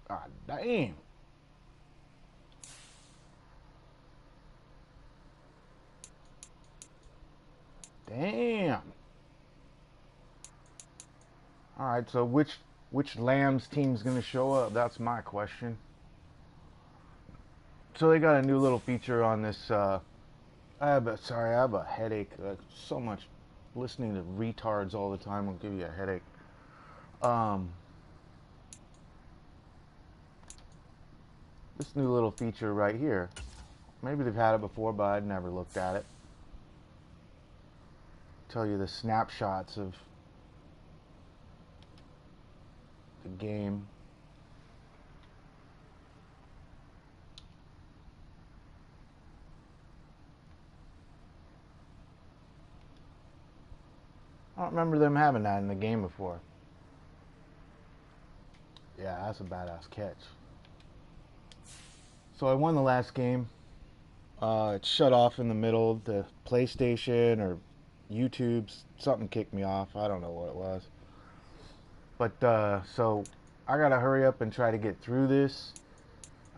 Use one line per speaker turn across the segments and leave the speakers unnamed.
God damn. Damn. All right, so which Lambs team's gonna show up? That's my question. So they got a new little feature on this. I have a headache. So much listening to retards all the time will give you a headache. This new little feature right here. Maybe they've had it before, but I'd never looked at it. Tell you the snapshots of the game. I don't remember them having that in the game before. Yeah, that's a badass catch. So I won the last game. It shut off in the middle. The PlayStation or YouTube, something kicked me off. I don't know what it was. But so I gotta hurry up and try to get through this.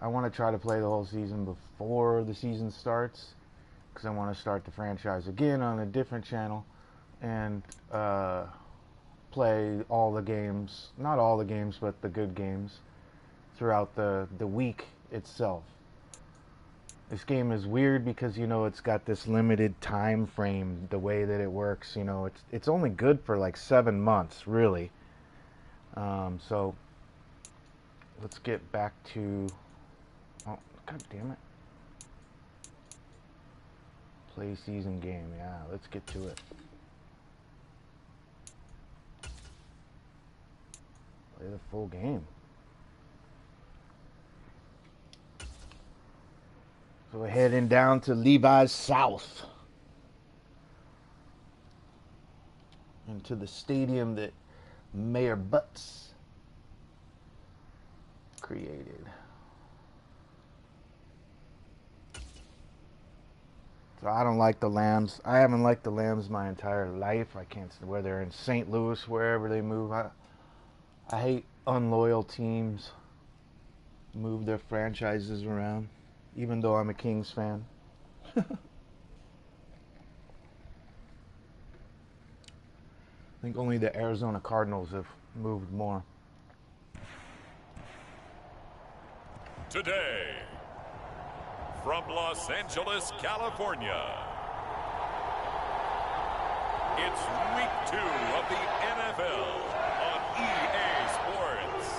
I want to try to play the whole season before the season starts, because I want to start the franchise again on a different channel and play all the games, not all the games, but the good games throughout the week itself. This game is weird because, you know, it's got this limited time frame, the way that it works. You know, it's only good for like 7 months, really. So let's get back to, oh, god damn it. Play season game, yeah, let's get to it. Play the full game. So we're heading down to Levi's South. Into the stadium that Mayor Butts created. So I don't like the Lambs. I haven't liked the Lambs my entire life. I can't see where they're in St. Louis, wherever they move. I hate unloyal teams move their franchises around, even though I'm a Kings fan. I think only the Arizona Cardinals have moved more.
Today, from Los Angeles, California, it's week 2 of the NFL on EA Sports.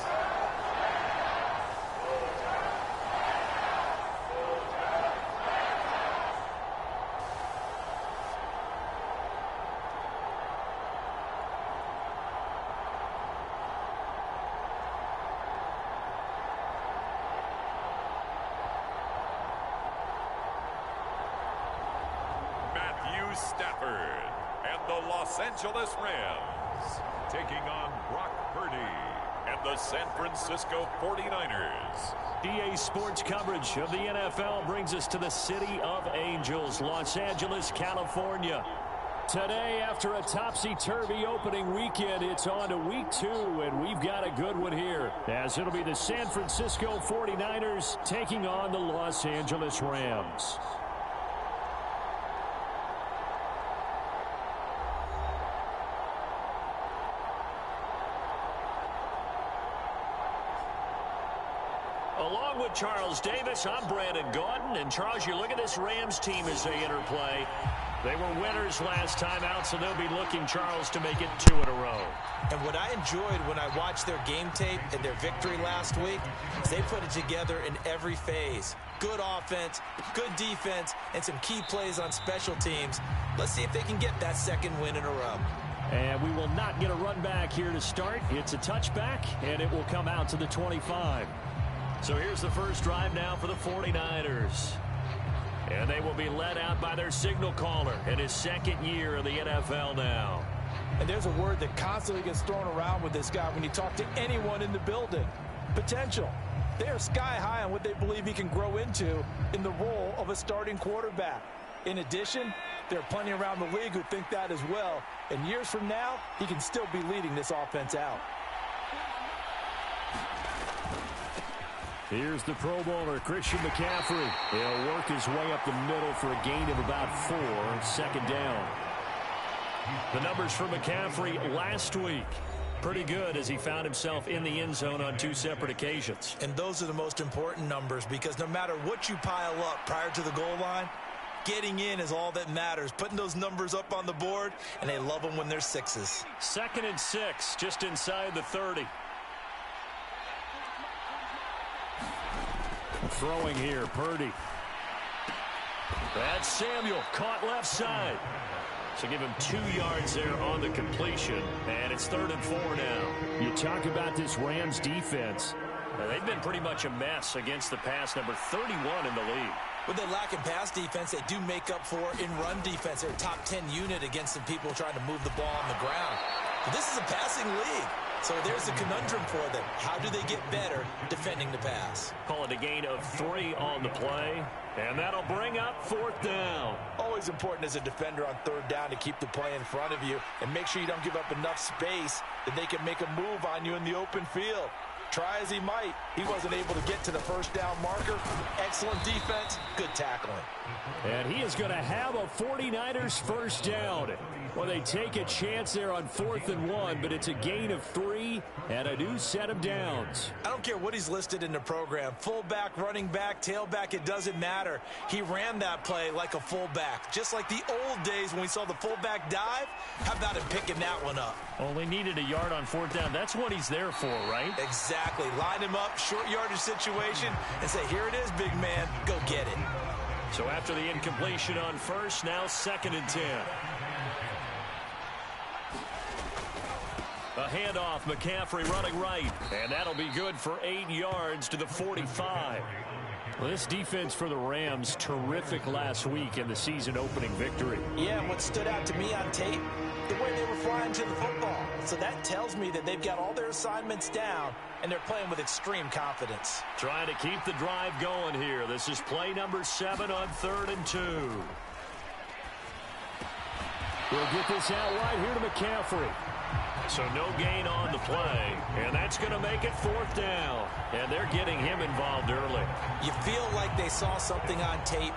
Stafford and the Los Angeles Rams taking on Brock Purdy and the San Francisco 49ers.
EA Sports coverage of the NFL brings us to the City of Angels, Los Angeles, California. Today, after a topsy-turvy opening weekend, it's on to week 2, and we've got a good one here, as it'll be the San Francisco 49ers taking on the Los Angeles Rams. Along with Charles Davis, I'm Brandon Gaudin. And Charles, you look at this Rams team as they interplay. They were winners last time out, so they'll be looking, Charles, to make it 2 in a row.
And what I enjoyed when I watched their game tape and their victory last week is they put it together in every phase. Good offense, good defense, and some key plays on special teams. Let's see if they can get that 2nd win in a row.
And we will not get a run back here to start. It's a touchback, and it will come out to the 25. So here's the first drive now for the 49ers. And they will be led out by their signal caller in his 2nd year in the NFL now.
And there's a word that constantly gets thrown around with this guy when you talk to anyone in the building. Potential. They are sky high on what they believe he can grow into in the role of a starting quarterback. In addition, there are plenty around the league who think that as well. And years from now, he can still be leading this offense out.
Here's the Pro Bowler, Christian McCaffrey. He'll work his way up the middle for a gain of about 4, second down. The numbers for McCaffrey last week. Pretty good as he found himself in the end zone on 2 separate occasions.
And those are the most important numbers because no matter what you pile up prior to the goal line, getting in is all that matters. Putting those numbers up on the board, and they love them when they're 6s.
2nd and 6, just inside the 30. Throwing here, Parody. That's Samuel, caught left side. So give him 2 yards there on the completion, and it's 3rd and 4 now. You talk about this Rams defense. They've been pretty much a mess against the pass, number 31 in the league.
With they lack in pass defense, they do make up for in run defense. They're a top 10 unit against the people trying to move the ball on the ground. But this is a passing league. So there's a conundrum for them. How do they get better defending the pass?
Call it a gain of 3 on the play, and that'll bring up 4th down.
Always important as a defender on 3rd down to keep the play in front of you and make sure you don't give up enough space that they can make a move on you in the open field. Try as he might, he wasn't able to get to the 1st down marker. Excellent defense, good tackling.
And he is going to have a 49ers 1st down. Well, they take a chance there on 4th and 1, but it's a gain of 3 and a new set of downs.
I don't care what he's listed in the program. Fullback, running back, tailback, it doesn't matter. He ran that play like a fullback, just like the old days when we saw the fullback dive. How about him picking that one up?
Only needed a yard on 4th down. That's what he's there for, right?
Exactly. Line him up, short yardage situation, and say, here it is, big man. Go get it.
So after the incompletion on 1st, now 2nd and 10. A handoff, McCaffrey running right, and that'll be good for 8 yards to the 45. Well, this defense for the Rams, terrific last week in the season-opening victory.
Yeah, and what stood out to me on tape, the way they were flying to the football. So that tells me that they've got all their assignments down, and they're playing with extreme confidence.
Trying to keep the drive going here. This is play number 7 on 3rd and 2. We'll get this out right here to McCaffrey. So no gain on the play, and that's going to make it 4th down. And they're getting him involved early.
You feel like they saw something on tape,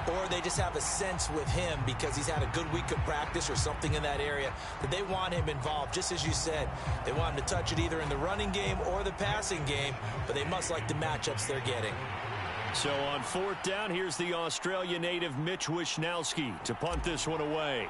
or they just have a sense with him because he's had a good week of practice or something in that area that they want him involved. Just as you said, they want him to touch it either in the running game or the passing game, but they must like the matchups they're getting.
So on 4th down, here's the Australia native Mitch Wishnowski to punt this one away.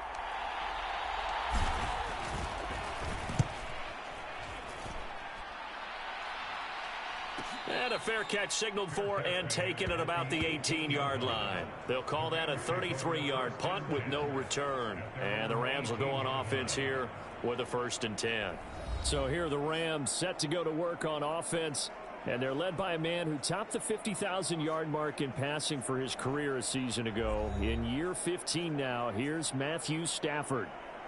And a fair catch signaled for and taken at about the 18-yard line. They'll call that a 33-yard punt with no return. And the Rams will go on offense here with a 1st and 10. So here are the Rams set to go to work on offense. And they're led by a man who topped the 50,000-yard mark in passing for his career a season ago. In year 15 now, here's Matthew Stafford.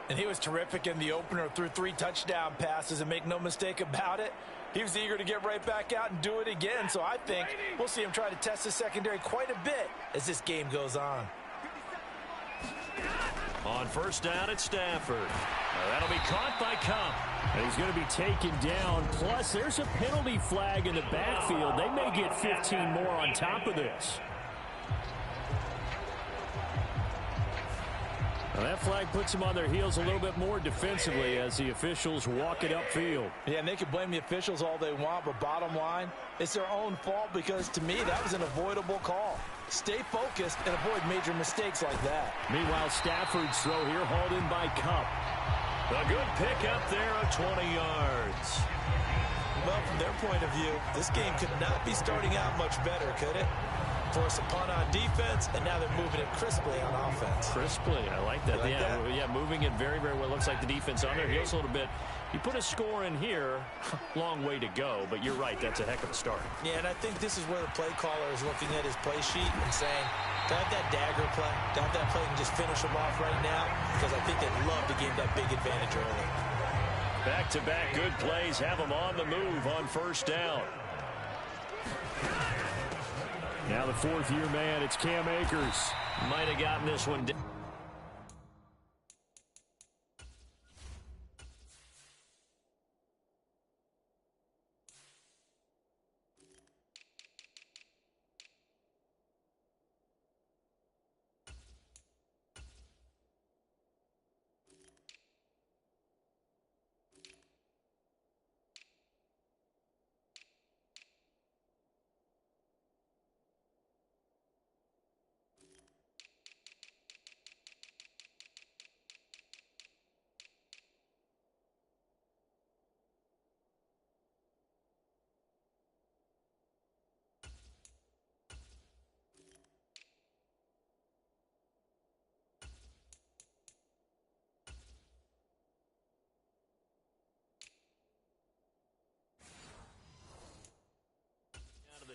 And he was terrific in the opener, threw 3 touchdown passes, and make no mistake about it, he was eager to get right back out and do it again. So I think we'll see him try to test the secondary quite a bit as this game goes on.
On 1st down, it's Stafford. That'll be caught by Cup. And he's going to be taken down. Plus, there's a penalty flag in the backfield. They may get 15 more on top of this. Now that flag puts them on their heels a little bit more defensively as the officials walk it upfield.
Yeah, and they can blame the officials all they want, but bottom line, it's their own fault because, to me, that was an avoidable call. Stay focused and avoid major mistakes like that.
Meanwhile, Stafford's throw here hauled in by Cup. A good pick up there of 20 yards.
Well, from their point of view, this game could not be starting out much better, could it? Force a punt on defense, and now they're moving it crisply on offense.
Crisply, I like that.
Like that?
Yeah, moving it very, very well. Looks like the defense on their heels a little bit. You put a score in here, long way to go, but you're right, that's a heck of a start.
Yeah, and I think this is where the play caller is looking at his play sheet and saying, do I have that dagger play? Do I have that play and just finish them off right now? Because I think they'd love to gain that big advantage early.
Back-to-back good plays have them on the move on 1st down. Now the 4th-year man, it's Cam Akers. Might have gotten this one down.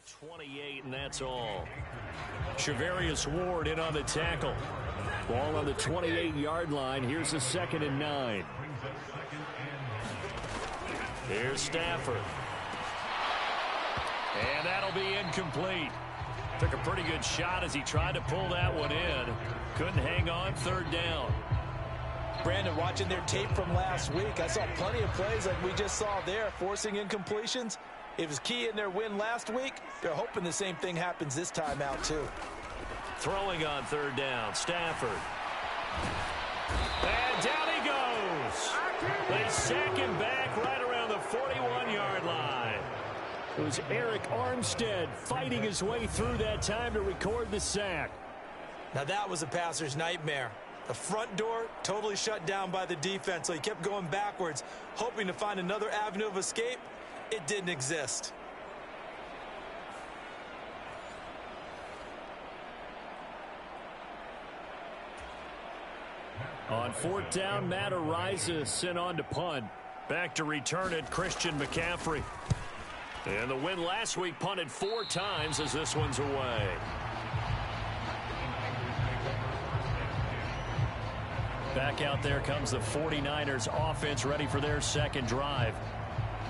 28, and that's all. Shavarius Ward in on the tackle. Ball on the 28-yard line. Here's a 2nd and 9. Here's Stafford. And that'll be incomplete. Took a pretty good shot as he tried to pull that one in. Couldn't hang on. 3rd down.
Brandon, watching their tape from last week, I saw plenty of plays like we just saw there, forcing incompletions. It was key in their win last week. They're hoping the same thing happens this time out, too.
Throwing on 3rd down, Stafford. And down he goes. They sack him back right around the 41-yard line. It was Eric Armstead fighting his way through that time to record the sack.
Now that was a passer's nightmare. The front door totally shut down by the defense, so he kept going backwards, hoping to find another avenue of escape. It didn't exist.
On 4th down, Matt Ariza sent on to punt. Back to return it, Christian McCaffrey. And the win last week punted 4 times as this one's away. Back out there comes the 49ers offense ready for their 2nd drive.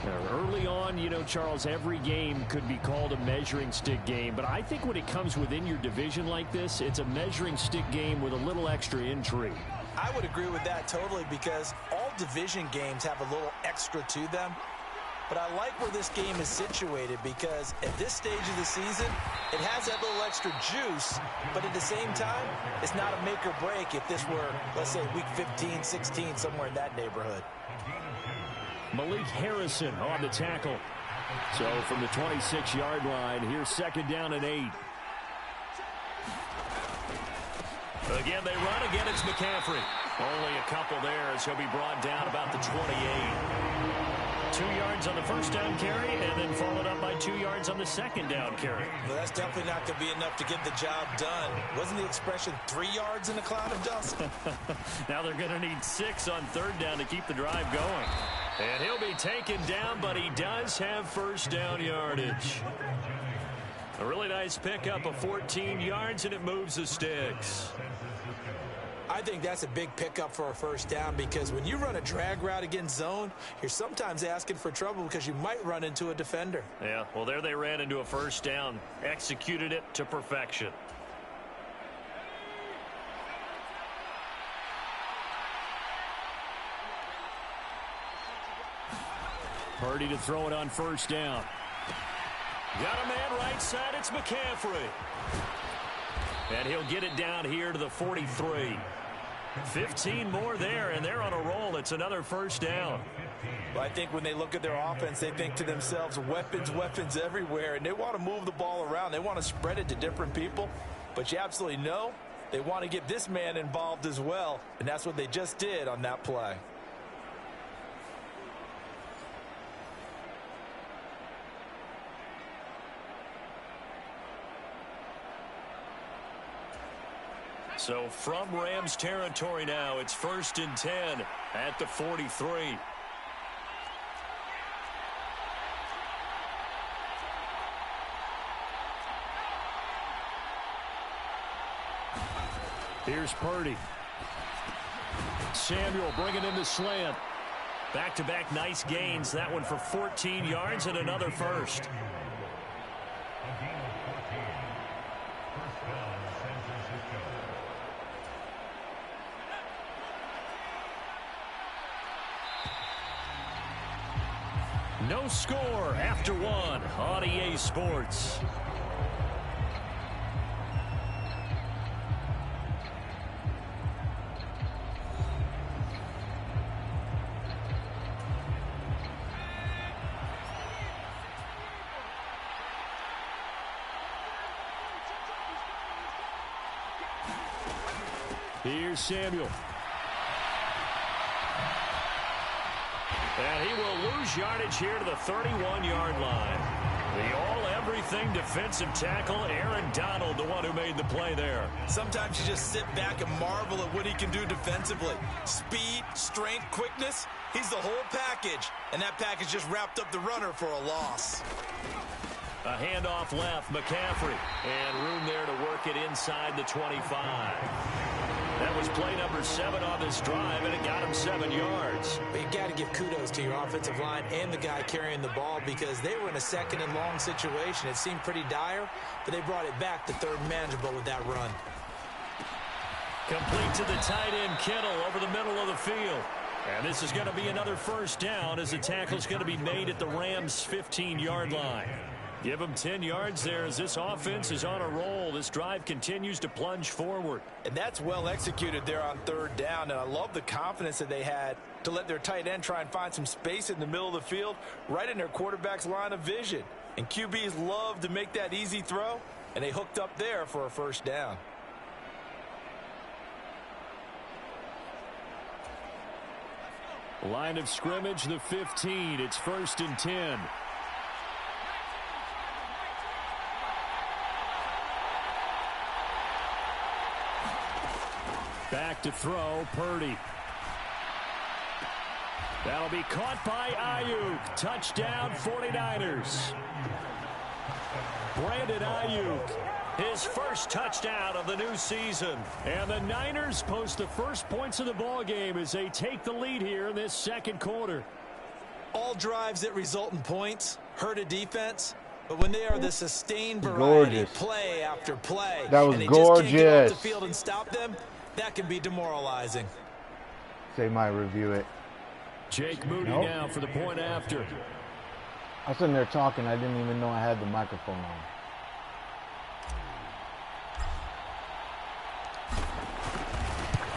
Now, early on, you know, Charles, every game could be called a measuring stick game. But I think when it comes within your division like this, it's a measuring stick game with a little extra intrigue.
I would agree with that totally because all division games have a little extra to them. But I like where this game is situated because at this stage of the season, it has that little extra juice, but at the same time, it's not a make or break if this were, let's say, week 15, 16, somewhere in that neighborhood.
Malik Harrison on the tackle. So from the 26-yard line, here's 2nd down and 8. Again, they run. Again, it's McCaffrey. Only a couple there as he'll be brought down about the 28. 2 yards on the 1st down carry, and then followed up by 2 yards on the 2nd down carry.
Well, that's definitely not going to be enough to get the job done. Wasn't the expression 3 yards in a cloud of dust?
Now they're going to need 6 on 3rd down to keep the drive going. And he'll be taken down, but he does have 1st down yardage. A really nice pickup of 14 yards, and it moves the sticks.
I think that's a big pickup for a 1st down because when you run a drag route against zone, you're sometimes asking for trouble because you might run into a defender.
Yeah, well, there they ran into a 1st down, executed it to perfection. Parody to throw it on 1st down. Got a man right side, it's McCaffrey. And he'll get it down here to the 43. 15 more there, and they're on a roll. It's another 1st down.
Well, I think when they look at their offense, they think to themselves, weapons, weapons everywhere, and they want to move the ball around. They want to spread it to different people, but you absolutely know they want to get this man involved as well, and that's what they just did on that play.
So from Rams territory now, it's 1st and 10 at the 43. Here's Parody. Samuel bringing in the slant. Back-to-back nice gains. That one for 14 yards and another 1st. No score after 1 on EA Sports. Here's Samuel. And he will lose yardage here to the 31-yard line. The all-everything defensive tackle, Aaron Donald, the one who made the play there.
Sometimes you just sit back and marvel at what he can do defensively. Speed, strength, quickness, he's the whole package. And that package just wrapped up the runner for a loss.
A handoff left, McCaffrey. And room there to work it inside the 25. That was play number 7 on this drive, and it got him 7 yards.
But you got to give kudos to your offensive line and the guy carrying the ball because they were in a 2nd and long situation. It seemed pretty dire, but they brought it back to 3rd and manageable with that run.
Complete to the tight end, Kittle, over the middle of the field. And this is going to be another first down as the tackle's going to be made at the Rams' 15-yard line. Give them 10 yards there as this offense is on a roll. This drive continues to plunge forward.
And that's well executed there on 3rd down. And I love the confidence that they had to let their tight end try and find some space in the middle of the field, right in their quarterback's line of vision. And QBs love to make that easy throw, and they hooked up there for a first down.
Line of scrimmage, the 15. It's 1st and 10. Back to throw, Parody. That'll be caught by Ayuk. Touchdown, 49ers. Brandon Ayuk, his first touchdown of the new season. And the Niners post the first points of the ball game as they take the lead here in this 2nd quarter.
All drives that result in points hurt a defense, but when they are the sustained variety, play after play,
that was
and they
gorgeous.
just can't get off the field and stop them, that can be demoralizing.
They might review it.
Jake Moody now for the point after.
I was sitting there talking. I didn't even know I had the microphone on.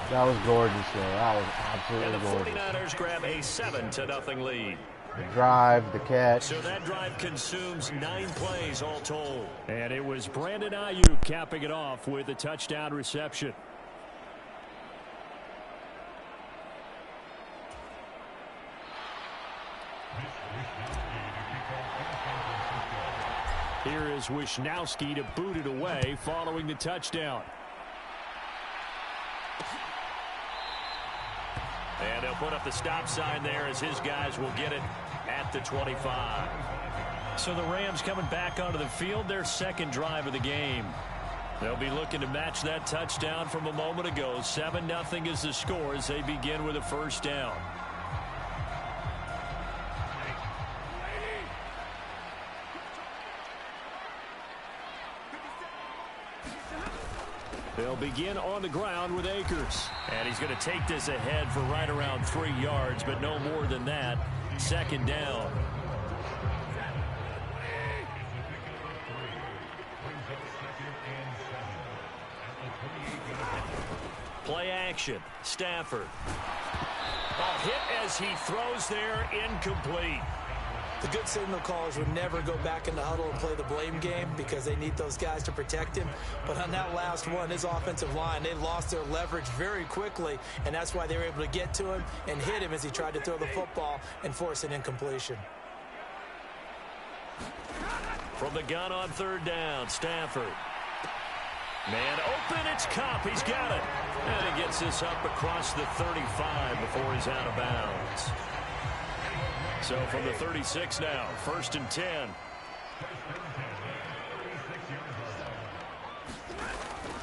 That was gorgeous, though. That was absolutely gorgeous.
And the 49ers grab a 7-0 lead.
The drive, the catch.
So that drive consumes 9 plays all told. And it was Brandon Ayuk capping it off with a touchdown reception. Here is Wisnowski to boot it away following the touchdown. And they'll put up the stop sign there as his guys will get it at the 25. So the Rams coming back onto the field, their 2nd drive of the game. They'll be looking to match that touchdown from a moment ago. 7-0 is the score as they begin with a first down. They'll begin on the ground with Akers. And he's going to take this ahead for right around 3 yards, but no more than that. 2nd down. Play action. Stafford. A hit as he throws there, incomplete.
The good signal callers would never go back in the huddle and play the blame game because they need those guys to protect him. But on that last one, his offensive line, they lost their leverage very quickly, and that's why they were able to get to him and hit him as he tried to throw the football and force an incompletion.
From the gun on 3rd down, Stafford. Man open, it's Kupp. He's got it. And he gets this up across the 35 before he's out of bounds. So from the 36 now, 1st and 10.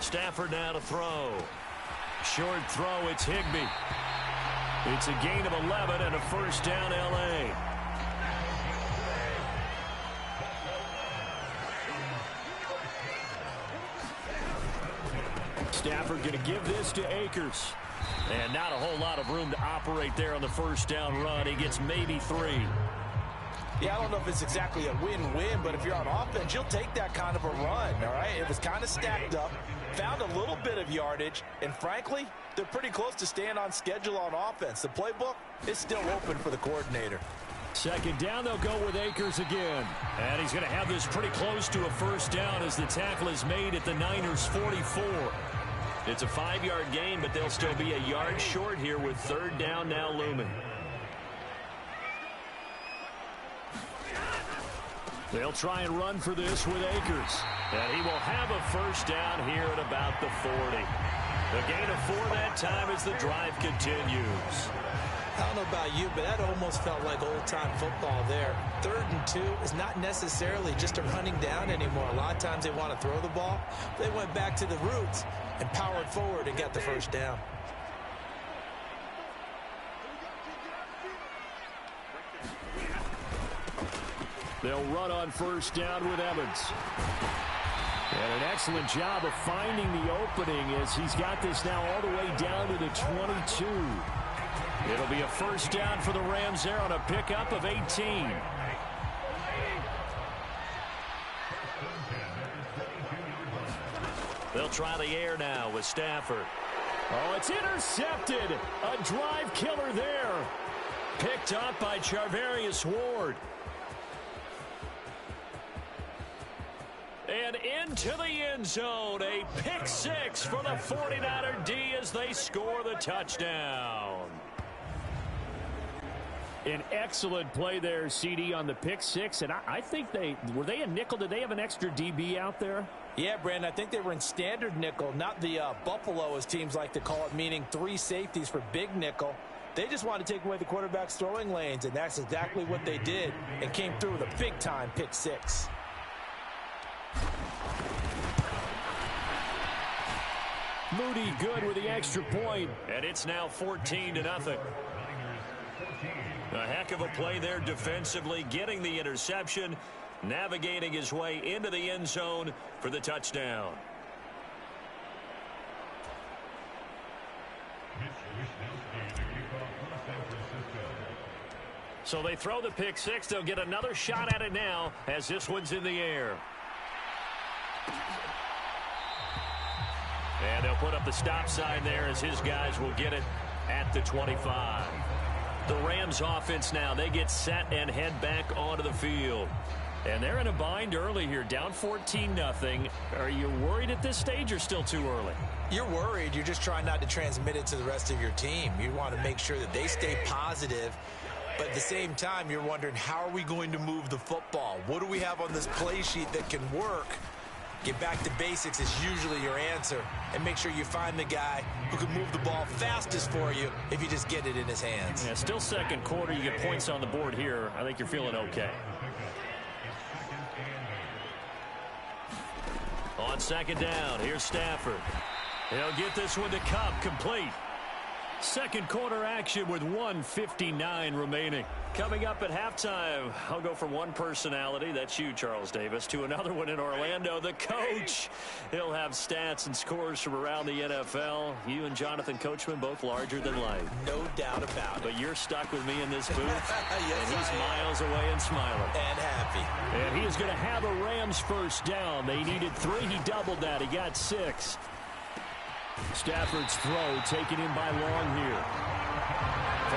Stafford now to throw. Short throw, it's Higbee. It's a gain of 11 and a first down, L.A. Stafford going to give this to Akers. And not a whole lot of room to operate there on the first down run. He gets maybe 3.
Yeah, I don't know if it's exactly a win-win, but if you're on offense, you'll take that kind of a run, all right? It was kind of stacked up, found a little bit of yardage, and frankly, they're pretty close to staying on schedule on offense. The playbook is still open for the coordinator.
2nd down, they'll go with Akers again. And he's going to have this pretty close to a first down as the tackle is made at the Niners' 44. It's a 5-yard gain, but they'll still be a yard short here with 3rd down now looming. They'll try and run for this with Akers. And he will have a first down here at about the 40. The gain of 4 that time as the drive continues.
I don't know about you, but that almost felt like old-time football there. 3rd and 2 is not necessarily just a running down anymore. A lot of times they want to throw the ball. They went back to the roots and powered forward and got the first down.
They'll run on first down with Evans. And an excellent job of finding the opening as he's got this now all the way down to the 22. It'll be a first down for the Rams there on a pickup of 18. They'll try the air now with Stafford. Oh, it's intercepted. A drive killer there. Picked up by Charvarius Ward. And into the end zone. A pick six for the 49er D as they score the touchdown. An excellent play there, CD, on the pick six. And I think were they a nickel? Did they have an extra DB out there?
Yeah, Brandon, I think they were in standard nickel, not the Buffalo, as teams like to call it, meaning 3 safeties for big nickel. They just wanted to take away the quarterback's throwing lanes, and that's exactly what they did and came through with a big-time pick six.
Moody good with the extra point, and it's now 14-0. A heck of a play there defensively, getting the interception, navigating his way into the end zone for the touchdown. So they throw the pick six. They'll get another shot at it now as this one's in the air. And they'll put up the stop sign there as his guys will get it at the 25. The Rams offense now, they get set and head back onto the field. And they're in a bind early here, down 14-0. Are you worried at this stage or still too early?
You're worried. You're just trying not to transmit it to the rest of your team. You want to make sure that they stay positive. But at the same time, you're wondering, how are we going to move the football? What do we have on this play sheet that can work? Get back to basics is usually your answer. And make sure you find the guy who can move the ball fastest for you if you just get it in his hands.
Yeah, still second quarter. You get points on the board here. I think you're feeling okay. On second down, here's Stafford. He'll get this one to Cup, complete. Second quarter action with 1:59 remaining. Coming up at halftime, I'll go from one personality, that's you, Charles Davis, to another one in Orlando, the coach. He'll have stats and scores from around the NFL. You and Jonathan Coachman both larger than life.
No doubt about it.
But you're stuck with me in this booth.
Yes,
and he's miles away and smiling.
And happy.
And he is going to have a Rams first down. They needed 3. He doubled that. He got 6. Stafford's throw taken in by Long here.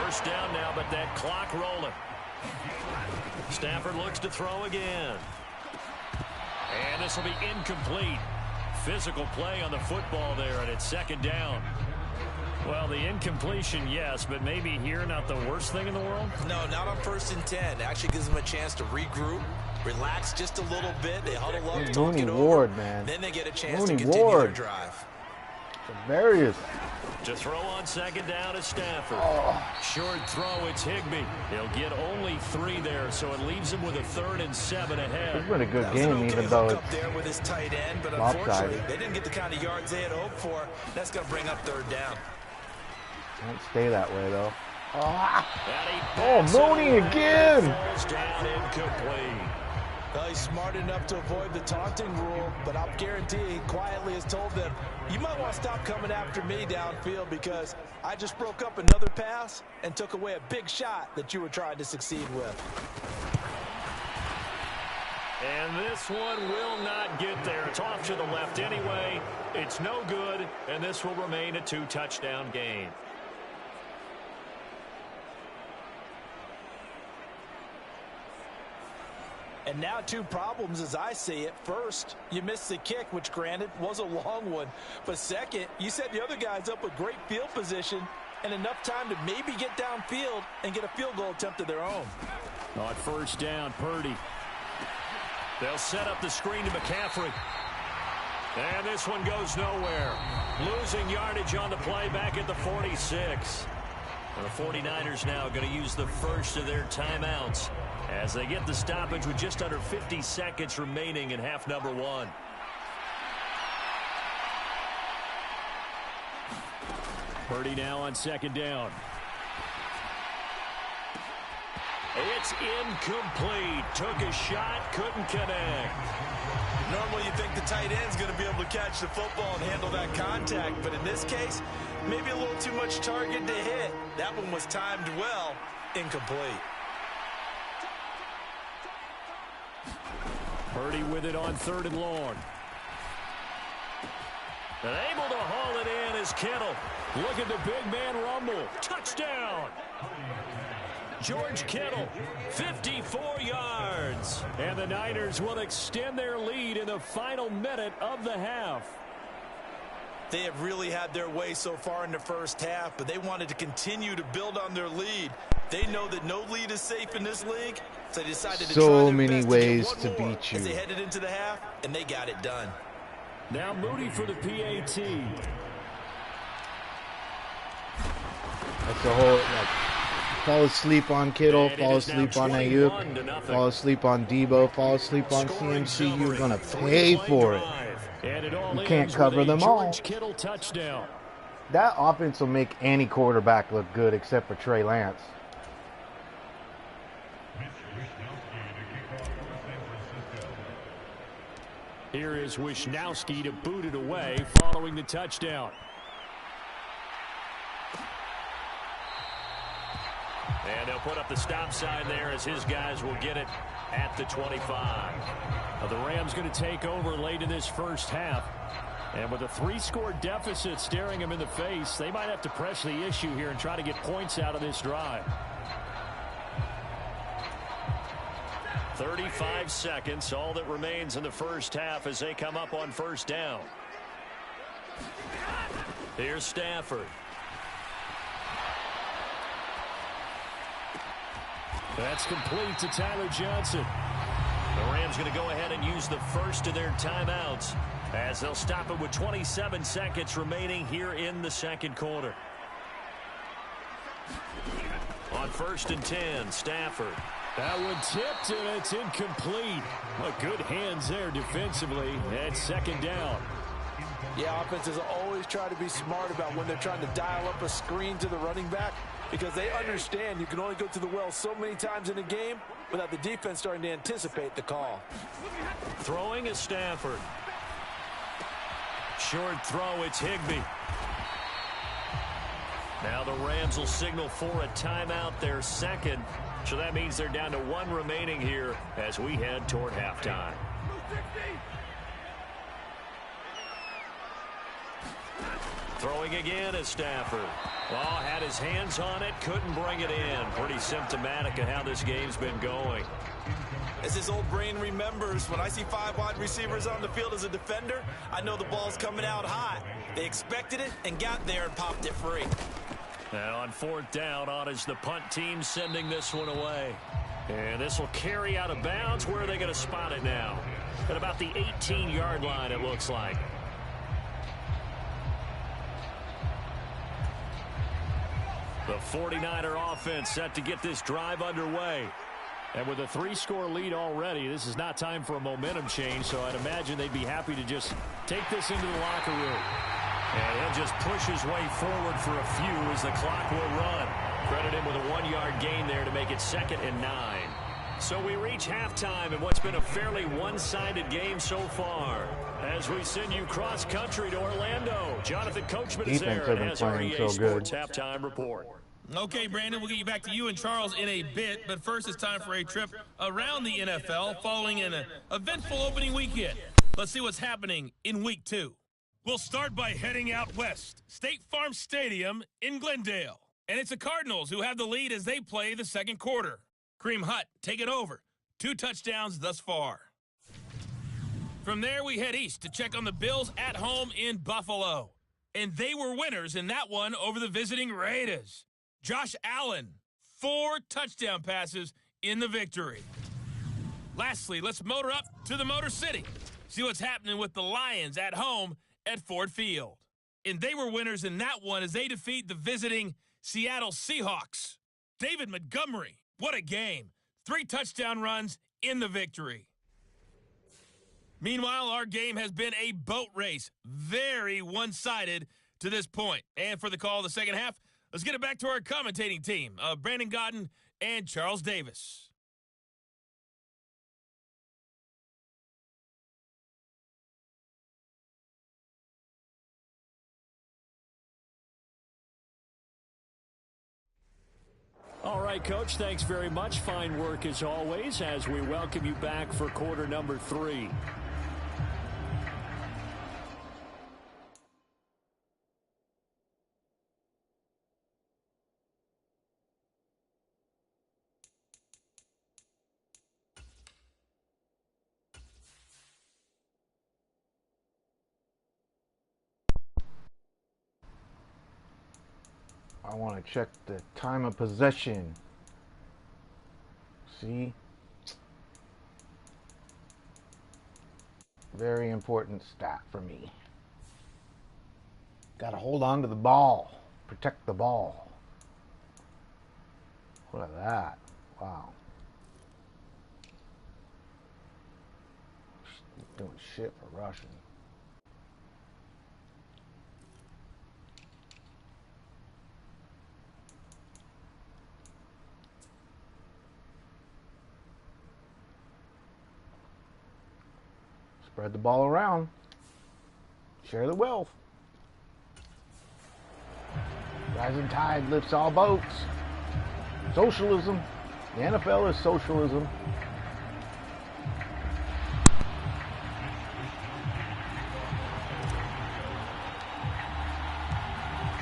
First down now, but that clock rolling. Stafford looks to throw again. And this will be incomplete. Physical play on the football there, and it's second down. Well, the incompletion, yes, but maybe here not the worst thing in the world?
No, not on 1st and 10. It actually gives them a chance to regroup, relax just a little bit. They huddle up, talk it over.
Ward, man.
Then they get a chance to continue their drive.
Various.
To throw on second down is Stafford. Short throw, it's Higbee. He'll get only 3 there, so it leaves him with a 3rd and 7 ahead.
It's been a good game, even though it's
up there with his tight end, but unfortunately, they didn't get the kind of yards they had hoped for. That's going to bring up 3rd down.
Won't stay that way, though. Oh, Mooney again!
Falls down incomplete.
Well, he's smart enough to avoid the taunting rule, but I'll guarantee he quietly has told them, you might want to stop coming after me downfield because I just broke up another pass and took away a big shot that you were trying to succeed with.
And this one will not get there. It's off to the left anyway. It's no good, and this will remain a 2-touchdown game.
And now 2 problems as I see it. First, you missed the kick, which granted was a long one. But second, you set the other guys up with great field position and enough time to maybe get downfield and get a field goal attempt of their own.
On first down, Parody. They'll set up the screen to McCaffrey. And this one goes nowhere. Losing yardage on the play back at the 46. The 49ers now going to use the first of their timeouts as they get the stoppage with just under 50 seconds remaining in half number one. Parody now on second down. It's incomplete. Took a shot, couldn't connect.
Normally you think the tight end's going to be able to catch the football and handle that contact, but in this case, maybe a little too much target to hit. That one was timed well, incomplete.
Parody with it on third and long. And able to haul it in is Kittle. Look at the big man rumble. Touchdown! George Kittle, 54 yards. And the Niners will extend their lead in the final minute of the half.
They have really had their way so far in the first half, but they wanted to continue to build on their lead. They know that no lead is safe in this league, so they decided to try
So
their
many
best
ways
to get
to
one more
beat you.
as they headed into the half, and they got it done.
Now Moody for the PAT.
That's the whole, like, fall asleep on Kittle, fall asleep on Ayuk, fall asleep on Debo, fall asleep on CMC. You're going to pay for it. You can't cover them all.
George Kittle touchdown.
That offense will make any quarterback look good except for Trey Lance.
Here is Wisnowski to boot it away following the touchdown. And they'll put up the stop sign there as his guys will get it at the 25. Now the Rams going to take over late in this first half. And with a 3-score deficit staring them in the face, they might have to press the issue here and try to get points out of this drive. 35 seconds, all that remains in the first half as they come up on first down. Here's Stafford. That's complete to Tyler Johnson. The Rams going to go ahead and use the first of their timeouts as they'll stop it with 27 seconds remaining here in the second quarter. On 1st and 10, Stafford. That one tipped and it's incomplete. Well, good hands there defensively at second down.
Yeah, offenses always try to be smart about when they're trying to dial up a screen to the running back because they understand you can only go to the well so many times in a game without the defense starting to anticipate the call.
Throwing is Stafford. Short throw, it's Higbee. Now the Rams will signal for a timeout, their second. So that means they're down to 1 remaining here as we head toward halftime. Throwing again is Stafford. Well, had his hands on it, couldn't bring it in. Pretty symptomatic of how this game's been going.
As his old brain remembers, when I see 5 wide receivers on the field as a defender, I know the ball's coming out hot. They expected it and got there and popped it free.
And on 4th down, on is the punt team sending this one away. And this will carry out of bounds. Where are they going to spot it now? At about the 18-yard line, it looks like. The 49er offense set to get this drive underway. And with a 3-score lead already, this is not time for a momentum change, so I'd imagine they'd be happy to just take this into the locker room. And he'll just push his way forward for a few as the clock will run. Credit him with a 1-yard gain there to make it 2nd and 9. So we reach halftime in what's been a fairly one-sided game so far. As we send you cross-country to Orlando, Jonathan Coachman is there and has our EA Sports halftime report.
Okay, Brandon, we'll get you back to you and Charles in a bit, but first it's time for a trip around the NFL following an eventful opening weekend. Let's see what's happening in Week 2. We'll start by heading out west, State Farm Stadium in Glendale. And it's the Cardinals who have the lead as they play the second quarter. Kareem Hunt take it over. 2 touchdowns thus far. From there, we head east to check on the Bills at home in Buffalo. And they were winners in that one over the visiting Raiders. Josh Allen, 4 touchdown passes in the victory. Lastly, let's motor up to the Motor City. See what's happening with the Lions at home at Ford Field. And they were winners in that one as they defeat the visiting Seattle Seahawks. David Montgomery, what a game. 3 touchdown runs in the victory. Meanwhile, our game has been a boat race. Very one-sided to this point. And for the call of the second half, let's get it back to our commentating team of Brandon Godden and Charles Davis.
All right, Coach, thanks very much. Fine work as always as we welcome you back for quarter number 3.
I want to check the time of possession. See? Very important stat for me. Got to hold on to the ball. Protect the ball. Look at that. Wow. Doing shit for rushing. Spread the ball around. Share the wealth. Rising tide lifts all boats. Socialism. The NFL is socialism.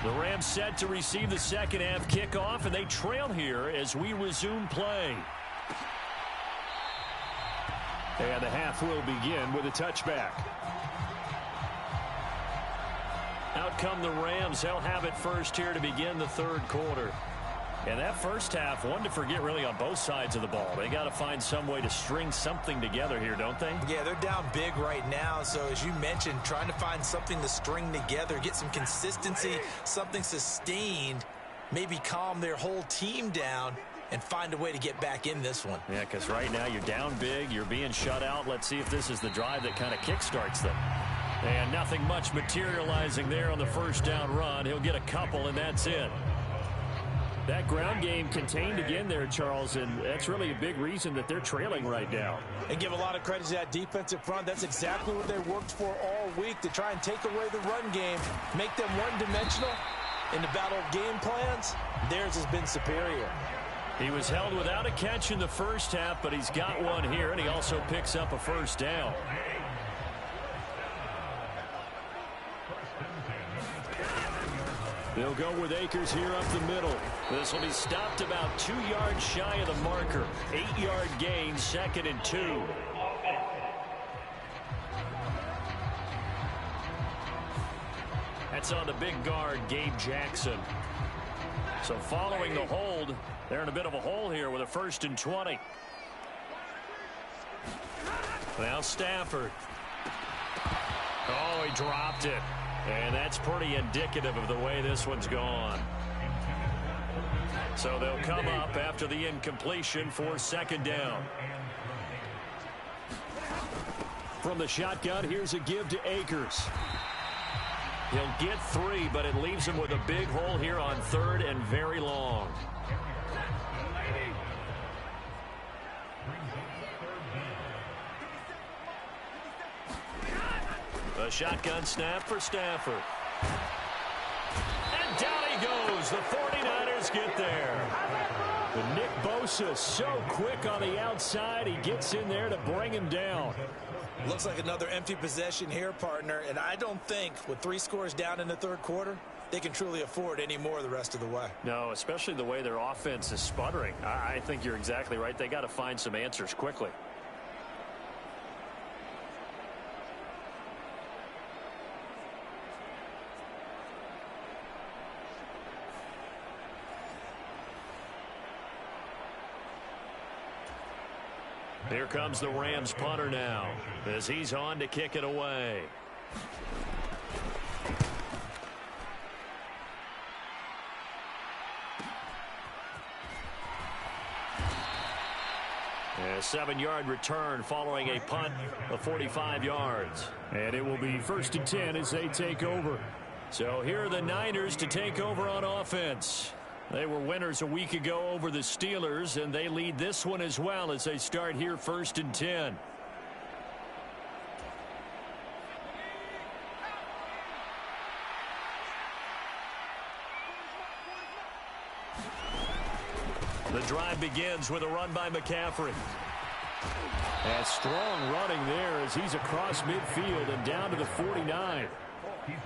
The Rams set to receive the second half kickoff, and they trail here as we resume play. And the half will begin with a touchback. Out come the Rams. They'll have it first here to begin the third quarter. And that first half, one to forget really on both sides of the ball. They got to find some way to string something together here, don't they?
Yeah, they're down big right now. So as you mentioned, trying to find something to string together, get some consistency, something sustained, maybe calm their whole team down and find a way to get back in this one.
Yeah, because right now you're down big, you're being shut out. Let's see if this is the drive that kind of kickstarts them. And nothing much materializing there on the first down run. He'll get a couple, and that's it. That ground game contained again there, Charles, and that's really a big reason that they're trailing right now.
And give a lot of credit to that defensive front. That's exactly what they worked for all week, to try and take away the run game, make them one-dimensional. In the battle of game plans, theirs has been superior.
He was held without a catch in the first half, but he's got one here, and he also picks up a first down. They'll go with Akers here up the middle. This will be stopped about 2 yards shy of the marker. 8-yard gain, 2nd and 2. That's on the big guard, Gabe Jackson. So following the hold, they're in a bit of a hole here with a 1st and 20. Now Stafford. Oh, he dropped it. And that's pretty indicative of the way this one's gone. So they'll come up after the incompletion for 2nd down. From the shotgun, here's a give to Akers. He'll get 3, but it leaves him with a big hole here on 3rd and very long. A shotgun snap for Stafford. And down he goes. The 49ers get there. But Nick Bosa so quick on the outside. He gets in there to bring him down.
Looks like another empty possession here, partner. And I don't think with 3 scores down in the third quarter, they can truly afford any more the rest of the way.
No, especially the way their offense is sputtering. I think you're exactly right. They got to find some answers quickly. Here comes the Rams punter now as he's on to kick it away. A 7-yard return following a punt of 45 yards. And it will be 1st and 10 as they take over. So here are the Niners to take over on offense. They were winners a week ago over the Steelers, and they lead this one as well as they start here 1st and 10. The drive begins with a run by McCaffrey. And strong running there as he's across midfield and down to the 49.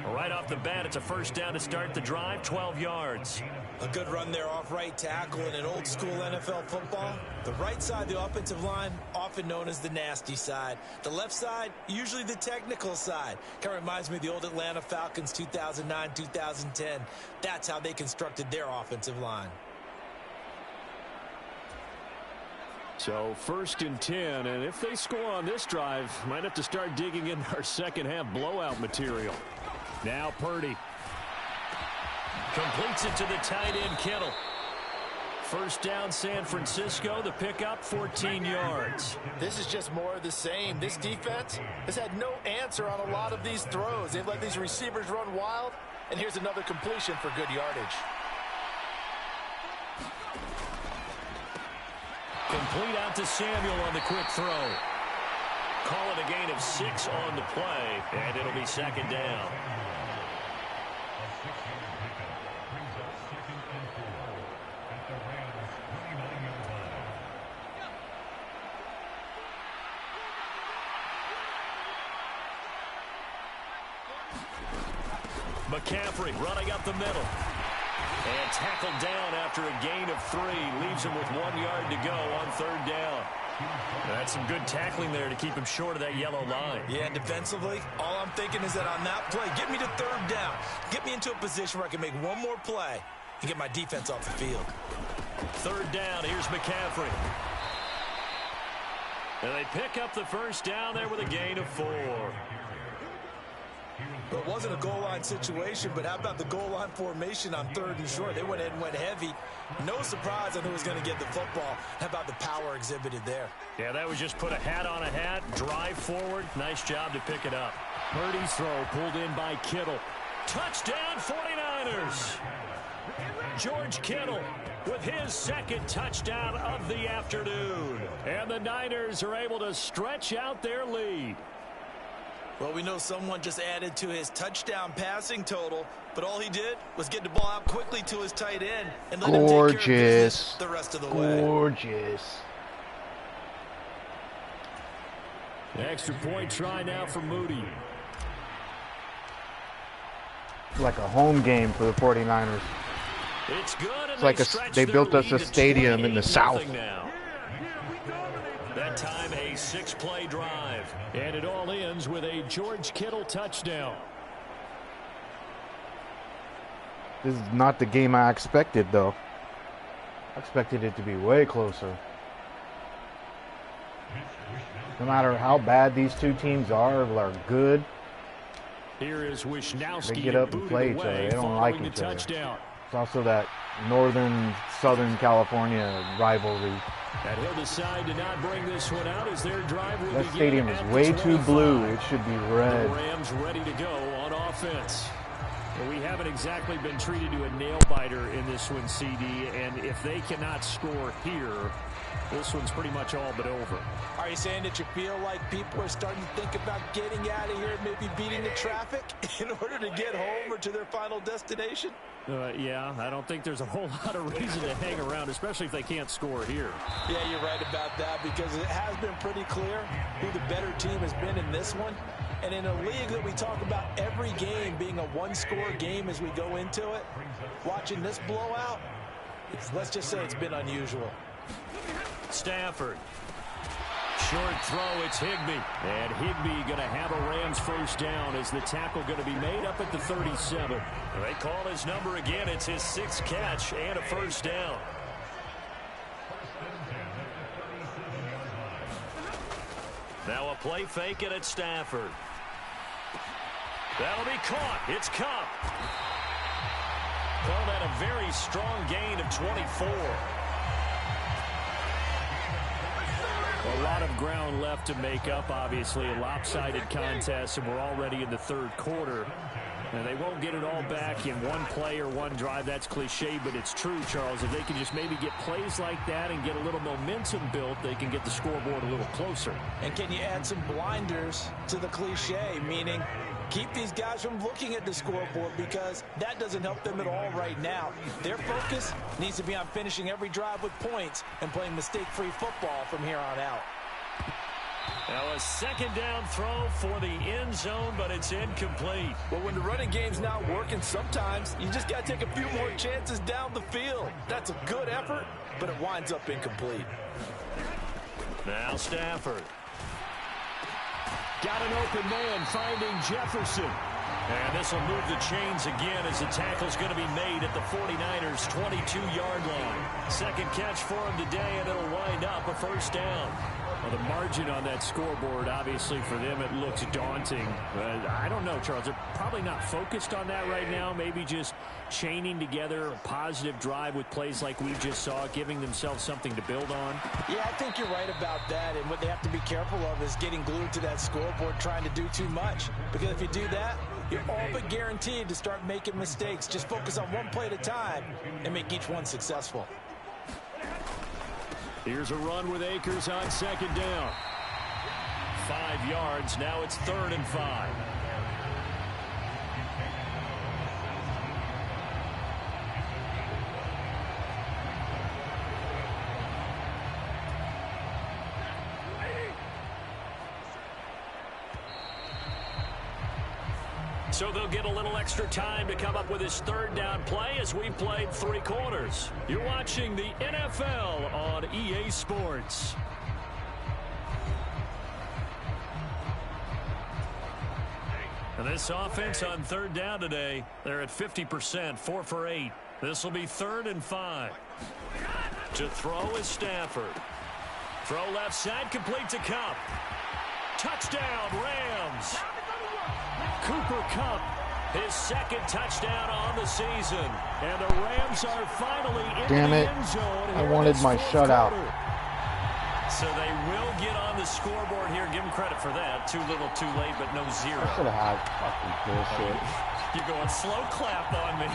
Right off the bat, it's a 1st down to start the drive, 12 yards.
A good run there off right tackle in an old school NFL football. The right side of the offensive line, often known as the nasty side. The left side, usually the technical side. Kind of reminds me of the old Atlanta Falcons 2009, 2010. That's how they constructed their offensive line.
So 1st and 10, and if they score on this drive, might have to start digging in our second half blowout material. Now Purdy completes it to the tight end Kittle. 1st down San Francisco, the pickup 14 yards.
This is just more of the same. This defense has had no answer on a lot of these throws. They've let these receivers run wild, and here's another completion for good yardage.
Complete out to Samuel on the quick throw. Call it a gain of 6 on the play, and it'll be 2nd down. McCaffrey running up the middle. And tackled down after a gain of 3. Leaves him with 1 yard to go on 3rd down. That's some good tackling there to keep him short of that yellow line.
Yeah, and defensively, all I'm thinking is that on that play, get me to 3rd down. Get me into a position where I can make one more play and get my defense off the field.
3rd down, here's McCaffrey. And they pick up the 1st down there with a gain of 4.
Well, it wasn't a goal line situation, but how about the goal line formation on 3rd and short? They went in and went heavy. No surprise on who was going to get the football. How about the power exhibited there?
Yeah, that was just put a hat on a hat, drive forward. Nice job to pick it up. Purdy's throw pulled in by Kittle. Touchdown 49ers. George Kittle with his 2nd touchdown of the afternoon. And the Niners are able to stretch out their lead.
Well, we know someone just added to his touchdown passing total, but all he did was get the ball out quickly to his tight end and let him take care of business the rest of the way.
Gorgeous.
The extra point try now for Moody.
It's like a home game for the 49ers.
It's good, and
it's like they built us a stadium in the South.
Now. That time a 6-play drive. And it all ends with a George Kittle touchdown.
This is not the game I expected, though. I expected it to be way closer. No matter how bad these two teams are good,
here is Wisnowski.
They get up and play each other. They don't like each other. It's also that northern-southern California rivalry.
And he'll decide to not bring this one out as their drive will
That stadium is way too blue. It should be red.
The Rams ready to go on offense. Well, we haven't exactly been treated to a nail-biter in this one, CD, and if they cannot score here, this one's pretty much all but over.
Are you saying that you feel like people are starting to think about getting out of here and maybe beating the traffic in order to get home or to their final destination?
Yeah, I don't think there's a whole lot of reason to hang around, especially if they can't score here.
Yeah, you're right about that because it has been pretty clear who the better team has been in this one. And in a league that we talk about every game being a one-score game as we go into it, watching this blowout, let's just say it's been unusual.
Stafford. Short throw, it's Higbee. And Higbee going to have a Rams 1st down as the tackle going to be made up at the 37. They call his number again. It's his 6th catch and a 1st down. Now a play fake it at Stafford. That'll be caught. It's Cup. Call that a very strong gain of 24. A lot of ground left to make up, obviously. A lopsided contest, and we're already in the third quarter. And they won't get it all back in one play or one drive. That's cliche, but it's true, Charles. If they can just maybe get plays like that and get a little momentum built, they can get the scoreboard a little closer.
And can you add some blinders to the cliche, meaning keep these guys from looking at the scoreboard, because that doesn't help them at all right now. Their focus needs to be on finishing every drive with points and playing mistake-free football from here on out.
Now a second down throw for the end zone, but it's incomplete.
Well, when the running game's not working, sometimes you just got to take a few more chances down the field. That's a good effort, but it winds up incomplete.
Now Stafford. Got an open man, finding Jefferson. And this will move the chains again as the tackle's going to be made at the 49ers' 22-yard line. Second catch for him today, and it'll wind up a first down. Well, the margin on that scoreboard, obviously, for them, it looks daunting. I don't know, Charles. They're probably not focused on that right now. Maybe just chaining together a positive drive with plays like we just saw, giving themselves something to build on.
Yeah, I think you're right about that. And what they have to be careful of is getting glued to that scoreboard, trying to do too much. Because if you do that, you're all but guaranteed to start making mistakes. Just focus on one play at a time and make each one successful.
Here's a run with Akers on second down. 5 yards. Now it's 3rd and 5. So they'll get a little extra time to come up with his 3rd down play as we played 3 quarters. You're watching the NFL on EA Sports. And this offense on 3rd down today, they're at 50%, 4 for 8. This will be 3rd and 5. To throw is Stafford. Throw left side, complete to Kupp. Touchdown, Rams. Cooper Kupp, his 2nd touchdown on the season. And the Rams are finally in the end zone.
I wanted my shutout.
So they will get on the scoreboard here. Give them credit for that. Too little, too late, but no 0.
I should have had fucking bullshit.
You're going slow clap on me.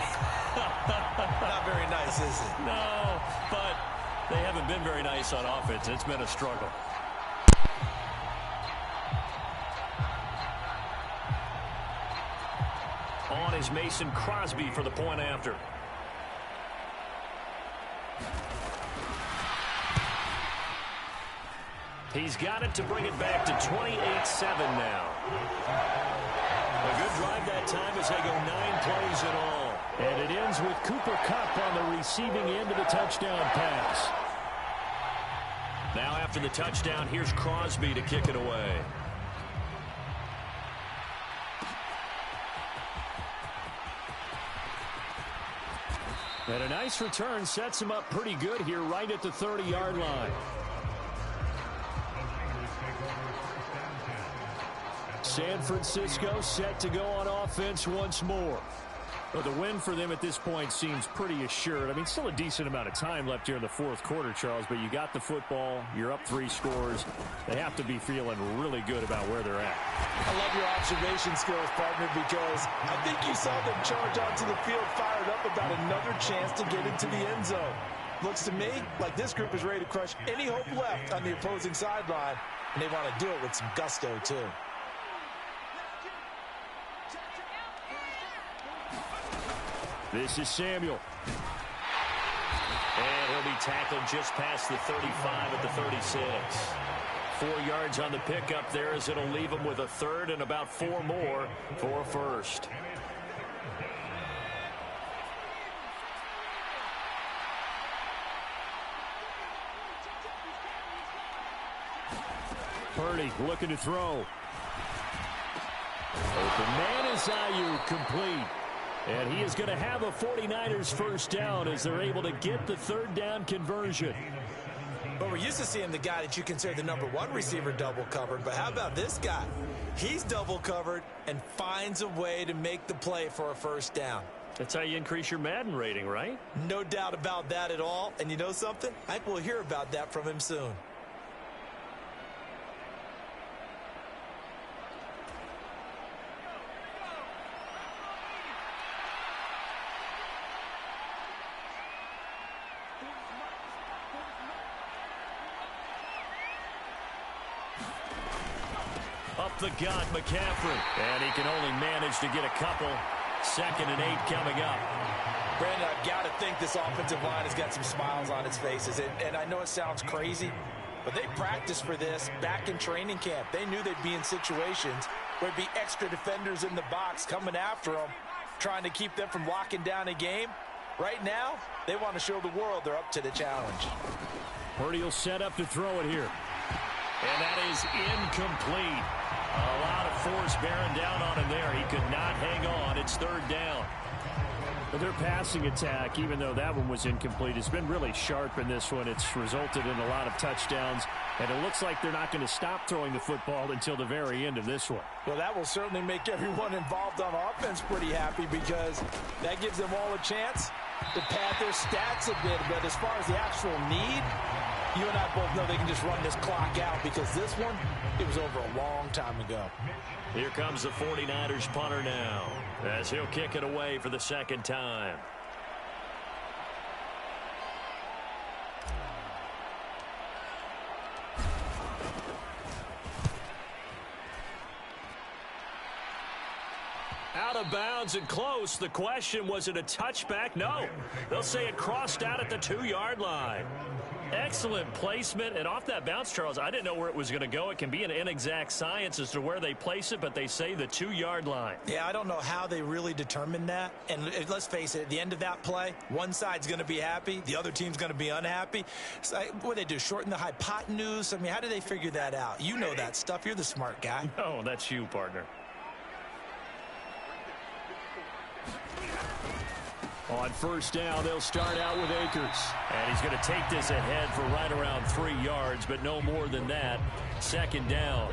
Not very nice, is it?
No, but they haven't been very nice on offense. It's been a struggle. On is Mason Crosby for the point after. He's got it to bring it back to 28-7 now. A good drive that time as they go 9 plays in all. And it ends with Cooper Kupp on the receiving end of the touchdown pass. Now after the touchdown, here's Crosby to kick it away. And a nice return sets him up pretty good here right at the 30-yard line. San Francisco set to go on offense once more. Well, the win for them at this point seems pretty assured. I mean, still a decent amount of time left here in the 4th quarter, Charles, but you got the football. You're up 3 scores. They have to be feeling really good about where they're at.
I love your observation skills, partner, because I think you saw them charge onto the field fired up about another chance to get into the end zone. Looks to me like this group is ready to crush any hope left on the opposing sideline, and they want to do it with some gusto, too.
This is Samuel. And he'll be tackled just past the 35 at the 36. 4 yards on the pickup there as it'll leave him with a 3rd and about 4 more for a first. Parody looking to throw. Open man is Ayuk, complete. And he is going to have a 49ers first down as they're able to get the 3rd down conversion.
But we're used to seeing the guy that you consider the #1 receiver double covered. But how about this guy? He's double covered and finds a way to make the play for a first down.
That's how you increase your Madden rating, right?
No doubt about that at all. And you know something? I think we'll hear about that from him soon.
up the gut, McCaffrey. And he can only manage to get a couple. 2nd and 8 coming up.
Brandon, I've got to think this offensive line has got some smiles on its faces. And I know it sounds crazy, but they practiced for this back in training camp. They knew they'd be in situations where there'd be extra defenders in the box coming after them, trying to keep them from locking down a game. Right now, they want to show the world they're up to the challenge.
Purdy will set up to throw it here. And that is incomplete. A lot of force bearing down on him there. He could not hang on. It's 3rd down. But their passing attack, even though that one was incomplete, has been really sharp in this one. It's resulted in a lot of touchdowns, and it looks like they're not going to stop throwing the football until the very end of this one.
Well, that will certainly make everyone involved on offense pretty happy, because that gives them all a chance to pad their stats a bit. But as far as the actual need, you and I both know they can just run this clock out, because this one, it was over a long time ago.
Here comes the 49ers punter now, as he'll kick it away for the 2nd time. Out of bounds and close. The question, was it a touchback? No. They'll say it crossed out at the 2-yard line. Excellent placement, and off that bounce, Charles, I didn't know where it was going to go. It can be an inexact science as to where they place it, but they say the 2-yard line.
Yeah, I don't know how they really determined that. And let's face it, at the end of that play, one side's going to be happy, the other team's going to be unhappy. So, what do they do, shorten the hypotenuse? I mean, how do they figure that out? You know that stuff. You're the smart guy.
Oh, that's you, partner. On 1st down, they'll start out with Akers. And he's going to take this ahead for right around 3 yards, but no more than that. 2nd down.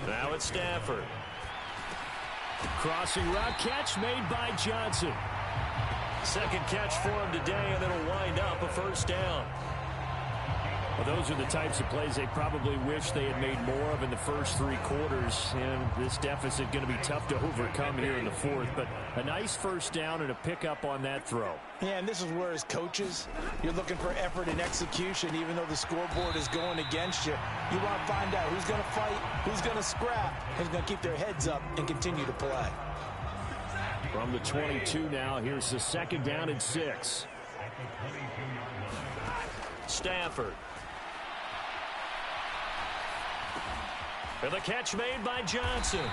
Now it's Stafford. Crossing route catch made by Johnson. 2nd catch for him today, and it'll wind up a 1st down. Well, those are the types of plays they probably wish they had made more of in the first 3 quarters. And this deficit going to be tough to overcome here in the 4th. But a nice 1st down and a pickup on that throw.
Yeah, and this is where, as coaches, you're looking for effort and execution, even though the scoreboard is going against you. You want to find out who's going to fight, who's going to scrap, who's going to keep their heads up and continue to play.
From the 22 now, here's the 2nd down and 6. Stafford. And the catch made by Johnson.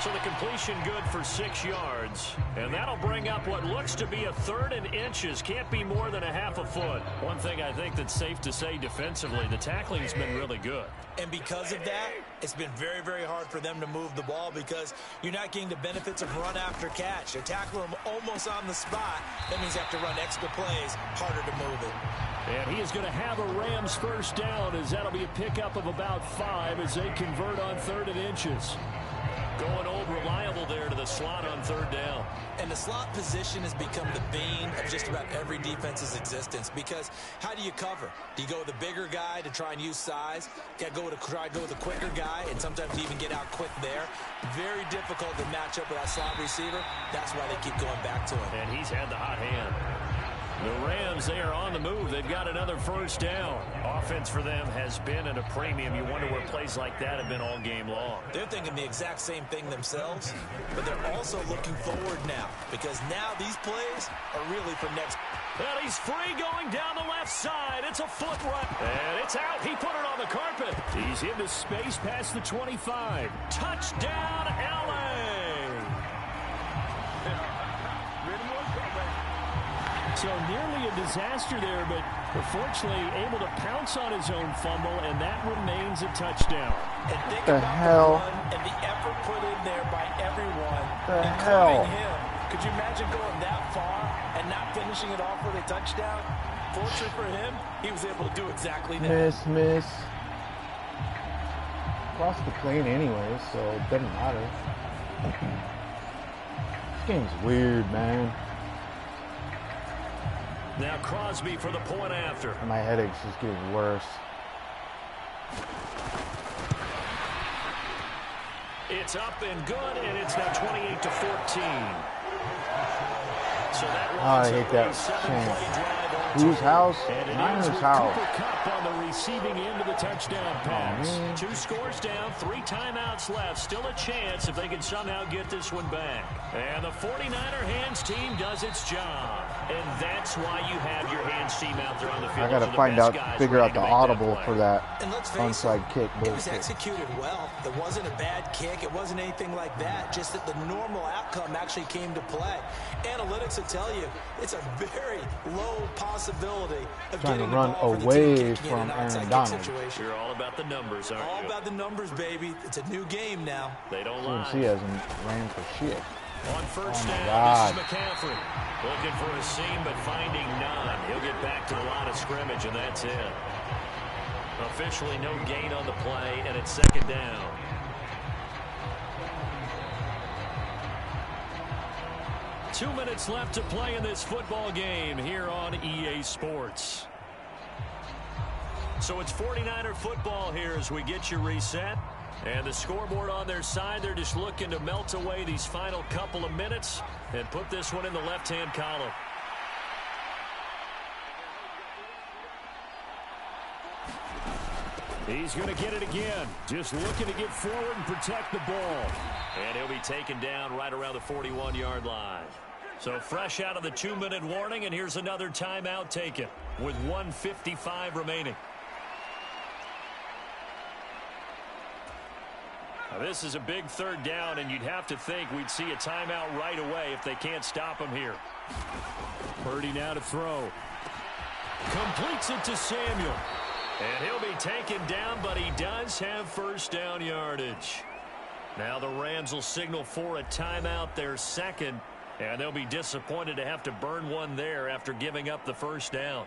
So the completion good for 6 yards. And that'll bring up what looks to be a 3rd and inches. Can't be more than a half a foot. One thing I think that's safe to say defensively, the tackling's been really good.
And because of that, it's been very, very hard for them to move the ball, because you're not getting the benefits of run after catch. They're tackling them almost on the spot. That means you have to run extra plays, harder to move it.
And he is going to have a Rams 1st down, as that'll be a pickup of about 5 as they convert on 3rd and inches. Going old reliable there to the slot on 3rd down.
And the slot position has become the bane of just about every defense's existence, because how do you cover? Do you go with the bigger guy to try and use size? You got to try to go with the quicker guy, and sometimes you even get out quick there. Very difficult to match up with that slot receiver. That's why they keep going back to him.
And he's had the hot hand. The Rams, they are on the move. They've got another 1st down. Offense for them has been at a premium. You wonder where plays like that have been all game long.
They're thinking the exact same thing themselves, but they're also looking forward now, because now these plays are really for next.
Well, he's free going down the left side. It's a foot run. And it's out. He put it on the carpet. He's into space past the 25. Touchdown, LA. So nearly a disaster there, but fortunately able to pounce on his own fumble, and that remains a touchdown.
And think
the
about
hell?
the run and the effort put in there by everyone,
The
including
hell?
him. Could you imagine going that far and not finishing it off with a touchdown? Fortunately for him, he was able to do exactly that.
Miss. Cross the plane anyway, so it doesn't matter. This game's weird, man.
Now Crosby for the point after.
My headache's just getting worse.
It's up and good, and it's now 28-14. So that
I
runs
hate
a
that
7-play
chance.
drive territory.
Whose house?
And it
Niners'
ends with
house.
Cooper Kupp on the receiving end of the touchdown pass. 2 scores down, 3 timeouts left. Still a chance if they can somehow get this one back. And the 49er hands team does its job. And that's why you have your hands team out there on the field.
I gotta figure out the audible for that onside kick.
It was executed well. It wasn't a bad kick. It wasn't anything like that. Just that the normal outcome actually came to play. Analytics will tell you it's a very low possibility of
trying to
getting
run
the ball
away from Aaron Donald.
You're all about the numbers, aren't you?
All about the numbers, baby. It's a new game now.
They don't lie.
CMC hasn't ran for shit.
On first down,
God.
this is McCaffrey. Looking for a seam, but finding none. He'll get back to the line of scrimmage, and that's it. Officially no gain on the play, and it's second down. Two minutes left to play in this football game here on EA Sports. So it's 49er football here as we get you reset. And the scoreboard on their side, they're just looking to melt away these final couple of minutes and put this one in the left-hand column. He's going to get it again. Just looking to get forward and protect the ball. And he'll be taken down right around the 41-yard line. So fresh out of the 2-minute warning, and here's another timeout taken with 1:55 remaining. Now this is a big third down, and you'd have to think we'd see a timeout right away if they can't stop him here. Purdy now to throw. Completes it to Samuel. And he'll be taken down, but he does have first down yardage. Now the Rams will signal for a timeout, their second, and they'll be disappointed to have to burn one there after giving up the first down.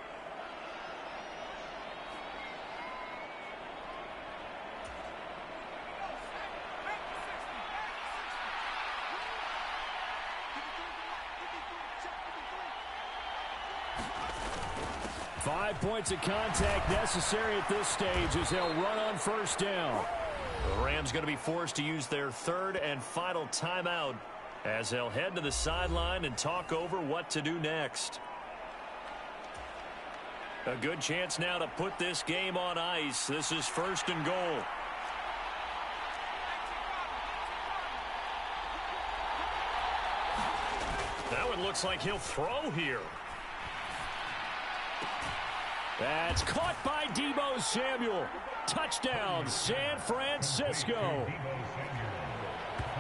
Five points of contact necessary at this stage as they'll run on first down. The Rams going to be forced to use their third and final timeout as they'll head to the sideline and talk over what to do next. A good chance now to put this game on ice. This is first and goal. That one looks like he'll throw here. That's caught by Deebo Samuel. Touchdown, San Francisco.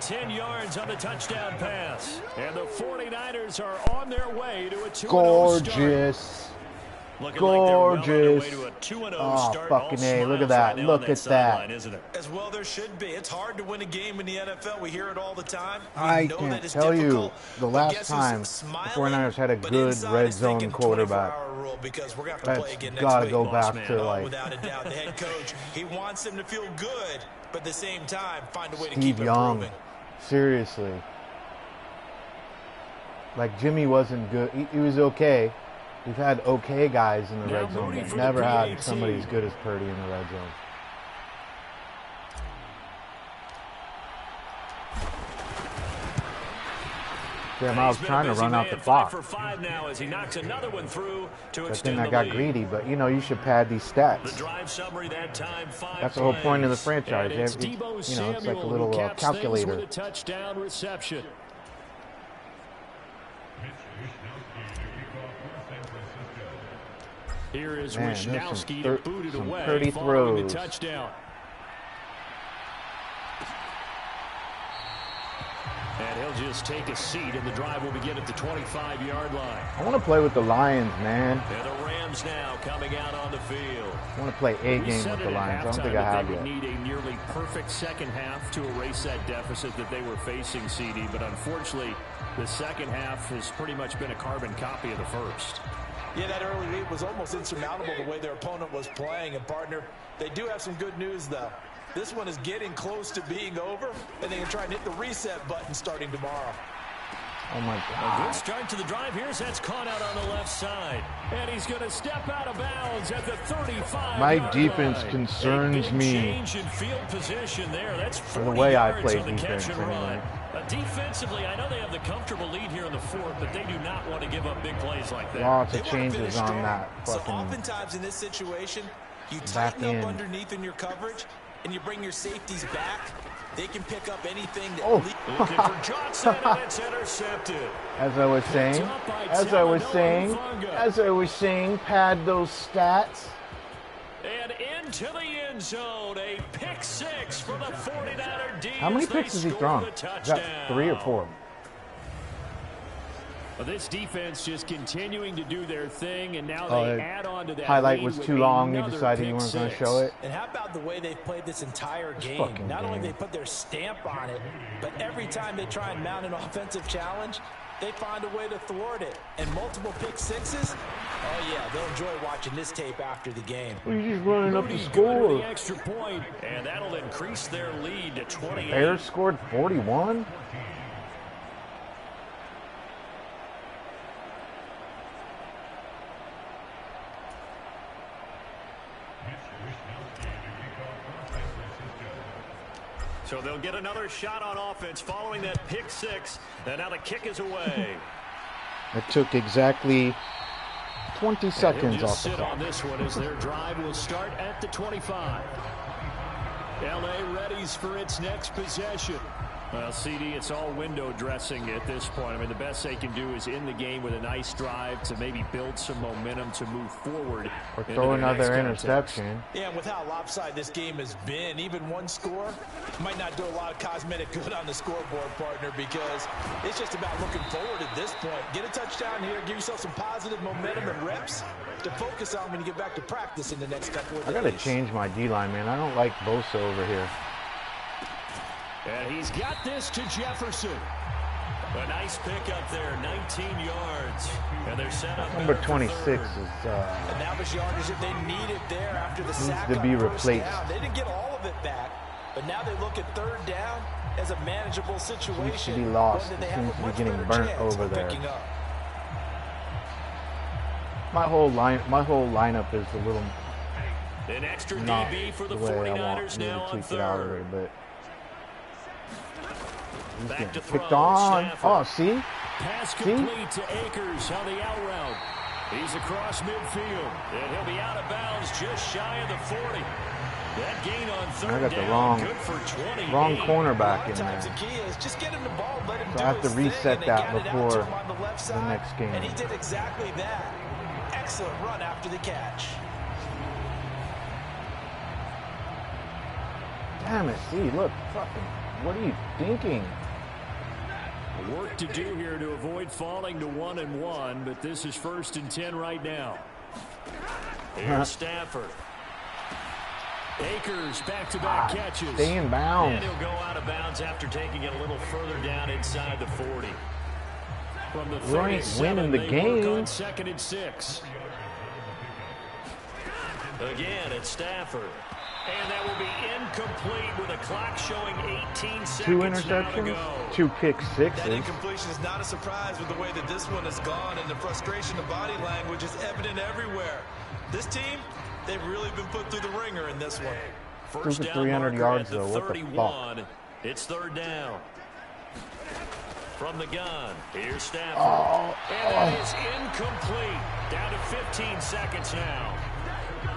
10 yards on the touchdown pass. And the 49ers are on their way to a 2-0
Gorgeous.
start. Looking
Gorgeous.
like they're well on their way to a 2-0
Oh,
start.
fucking
All
A. Look at
smiles
that.
right now
Look
on
at
sideline,
that.
isn't it?
As well there should be. It's hard to win a game in the NFL. We hear it all the time.
I can't tell you the last time the 49ers had a good red zone quarterback.
Because we're going to have to
That's
play again
got to
next
go
week.
back to like
Without a doubt, the head coach, he wants them to feel good, but at the same time, find a way to
Steve
keep
Young.
improving.
Seriously. Like Jimmy wasn't good. He was okay. We've had okay guys in the
Now
red zone,
Moody
but
for the
never had
PAT.
somebody as good as Purdy in the red zone. Damn, I was trying to run out the clock.
For 5 now as he knocks another one through to
But
extend
then I
the
got
lead.
greedy, but you know, you should pad these
The
stats.
drive summary that time, 5
That's the whole point of the
plays.
franchise.
And it's
It's,
Deebo
you know, it's
Samuel
like a
who
little
caps
calculator.
things with a touchdown reception. Here is
Man, there's some
Wisnowski to boot it
some
away
pretty
following the
throws.
touchdown. And he'll just take a seat, and the drive will begin at the 25-yard line.
I want to play with the Lions, man.
And the Rams now coming out on the field.
I want to play a
We
game
said
with
it
the
at
Lions. I don't
halftime
think I
that
have
they would
yet.
need a nearly perfect second half to erase that deficit that they were facing, CD. But unfortunately, the second half has pretty much been a carbon copy of the first.
Yeah, that early lead was almost insurmountable the way their opponent was playing. And, partner, they do have some good news, though. This one is getting close to being over, and they can try and hit the reset button starting tomorrow.
Oh, my
A
God.
good start to the drive. Here's that's caught out on the left side. And he's going to step out of bounds at the 35.
My defense concerns me.
Change in field position there. That's 40
the way I
yards
play
on the
defense,
catch and run.
anyway.
Defensively, I know they have the comfortable lead here in the fourth, but they do not want to give up big plays like that.
Lots
They
of
wanna
changes
finish
on
strong.
that
So
fucking
oftentimes in this situation, you
back
tighten up
end.
underneath in your coverage, and you bring your safeties back. They can pick up anything that
Looking for Johnson, and it's intercepted.
As I was saying, pad those stats.
And into the end zone, a pick six for the 49er D.
How many picks has he thrown? Is that 3 or 4?
Well, this defense just continuing to do their thing, and now
Oh,
they
the
add on to that.
highlight
lead
was
with
too long. You
another
decided you
pick
weren't going to
six.
show it.
And how about the way they've played this entire game?
fucking
Not only
game.
they put their stamp on it, but every time they try and mount an offensive challenge, they find a way to thwart it. And multiple pick sixes, oh yeah, they'll enjoy watching this tape after the game.
Well, you're just running up the
Moody's going to
score.
the extra point, and that'll increase their lead to 28.
Bears scored 41.
So they'll get another shot on offense following that pick six. And now the kick is away.
It took exactly 20 seconds
He'll
off
just
the
sit
clock.
on this one as their drive will start at the 25. LA readies for its next possession. Well, CD, it's all window dressing at this point. I mean, the best they can do is in the game with a nice drive to maybe build some momentum to move forward.
Or throw another interception.
Yeah, and with how lopsided this game has been, even one score might not do a lot of cosmetic good on the scoreboard, partner, because it's just about looking forward at this point. Get a touchdown here, give yourself some positive momentum and reps to focus on when you get back to practice in the next couple of days.
I got to change my D-line, man. I don't like Bosa over here.
And he's got this to Jefferson. A nice pick up there, 19 yards. And they're set up
Number
better for
26
third.
is
And now this yardage that they needed there after the sack
to
on
be
first
replaced.
down. They didn't get all of it back, but now they look at third down as a manageable situation.
Seems to be lost.
One that
It
they have
seems
a
to be
much
getting
better
burnt
chance
over
of
there.
picking up.
my whole lineup is a little
An extra
not
DB for the
the way I
49ers
want me
now
to
on
tweak it out of
third.
it, but he's
Back
getting
to throw,
picked on.
Stafford.
Oh, see?
Pass
See?
complete to Akers on the out route. He's across midfield, and he'll be out of bounds just shy of the 40. That gain on third
I got the
down, good for 28.
wrong cornerback in
Sometimes the
there.
key is just get him the ball, let him
So
do
I have to
his thing,
reset
and they
that
got it out to
before
him on the left
the
side,
next game.
And he did exactly that. Excellent run after the catch.
Damn it, see, look, fucking, what are you thinking?
Work to do here to avoid falling to 1-1, but this is 1st and 10 right now. Here's Stafford. Akers back-to-back catches.
Stay in bounds.
And he'll go out of bounds after taking it a little further down inside the 40. From the
We ain't
37,
winning the
they
game.
work on 2nd and 6. Again, it's Stafford. And that will be incomplete with a clock showing 18 seconds
2
now to
interceptions,
go.
2 pick
That
sixes.
incompletion is not a surprise with the way that this one has gone, and the frustration of body language is evident everywhere. This team, they've really been put through the ringer in this one.
First
for
down
300
marker
yards,
at the
though. What the
31. It's third down. From the gun, here's Stafford.
Oh,
And that is incomplete. Down to 15 seconds now.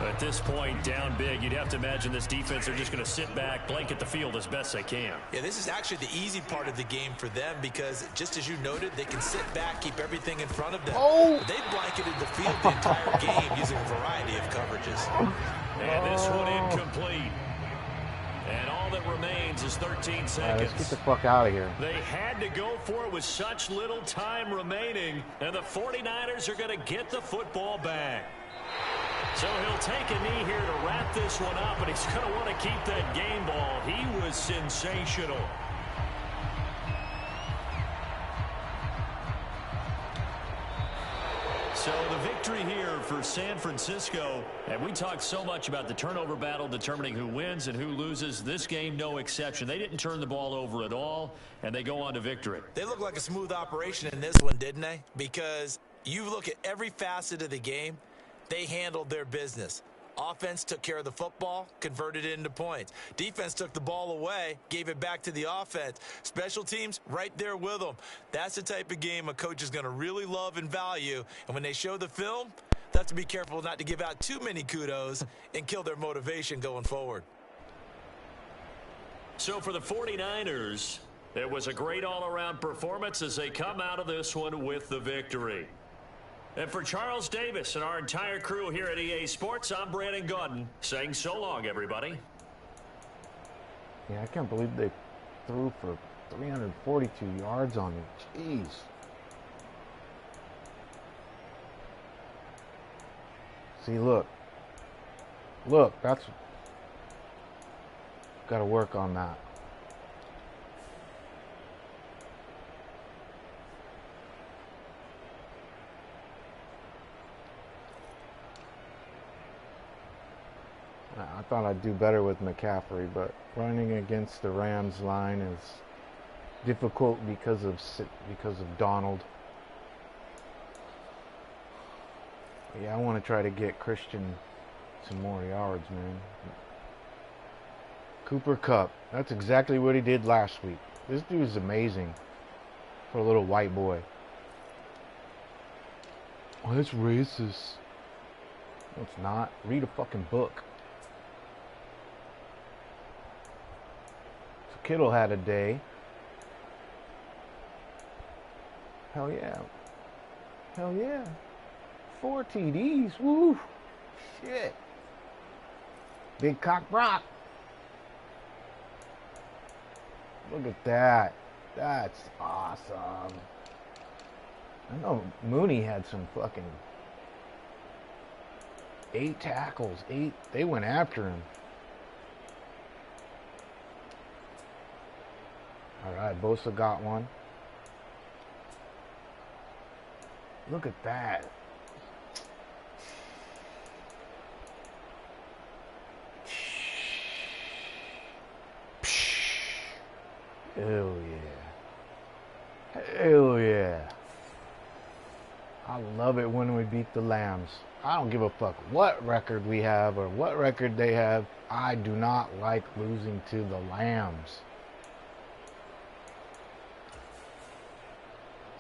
At this point, down big, you'd have to imagine this defense, they're just going to sit back, blanket the field as best they can.
Yeah, this is actually the easy part of the game for them because, just as you noted, they can sit back, keep everything in front of them.
Oh.
They've blanketed the field the entire game using a variety of coverages.
And this one incomplete. And all that remains is 13
all right,
seconds.
let's get the fuck out of here.
They had to go for it with such little time remaining, and the 49ers are going to get the football back. So he'll take a knee here to wrap this one up, and he's going to want to keep that game ball. He was sensational. So the victory victory here for San Francisco. And we talked so much about the turnover battle determining who wins and who loses. This game, no exception. They didn't turn the ball over at all, and they go on to victory.
They look like a smooth operation in this one, didn't they? Because you look at every facet of the game, they handled their business. Offense took care of the football, converted it into points. Defense took the ball away, gave it back to the offense. Special teams, right there with them. That's the type of game a coach is going to really love and value. And when they show the film, they have to be careful not to give out too many kudos and kill their motivation going forward.
So for the 49ers, it was a great all-around performance as they come out of this one with the victory. And for Charles Davis and our entire crew here at EA Sports, I'm Brandon Gaudin saying so long, everybody.
Yeah, I can't believe they threw for 342 yards on me. Jeez. See, look. Look, that's... Got to work on that. I thought I'd do better with McCaffrey, but running against the Rams line is difficult because of Donald. Yeah, I want to try to get Christian some more yards, man. Cooper Kupp, that's exactly what he did last week. This dude is amazing for a little white boy. Oh, that's racist. No, it's not. Read a fucking book. Kittle had a day. Hell yeah. Hell yeah. 4 TDs. Woo. Shit. Big cock Brock. Look at that. That's awesome. I know Mooney had some fucking 8 tackles. 8. They went after him. All right, Bosa got one. Look at that. Hell yeah. Hell yeah. I love it when we beat the Lambs. I don't give a fuck what record we have or what record they have. I do not like losing to the Lambs.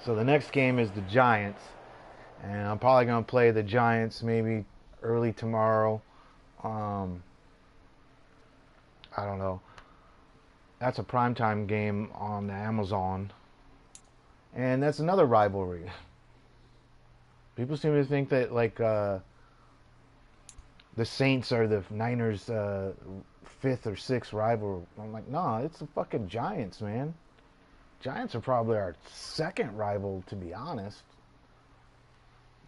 So the next game is the Giants, and I'm probably going to play the Giants maybe early tomorrow. I don't know. That's a primetime game on Amazon, and that's another rivalry. People seem to think that like the Saints are the Niners' 5th or 6th rival. I'm like, nah, it's the fucking Giants, man. Giants are probably our 2nd rival, to be honest.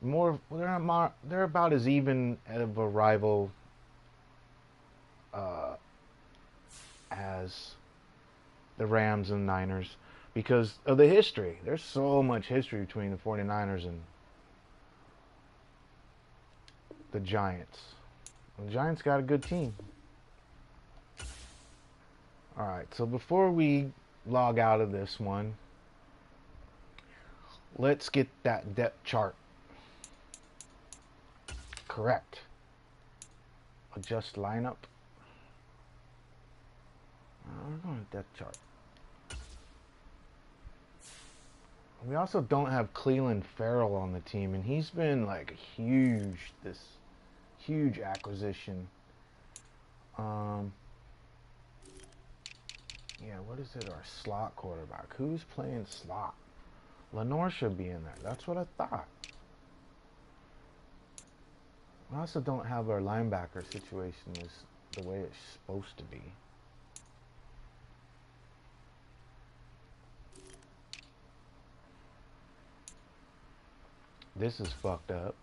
They're about as even of a rival as the Rams and Niners because of the history. There's so much history between the 49ers and the Giants. The Giants got a good team. All right, so before we log out of this one, let's get that depth chart correct. Adjust lineup. We're going to depth chart. We also don't have Cleveland Farrell on the team, and he's been like this huge acquisition. Yeah, what is it? Our slot quarterback. Who's playing slot? Lenore should be in there. That's what I thought. We also don't have our linebacker situation is the way it's supposed to be. This is fucked up.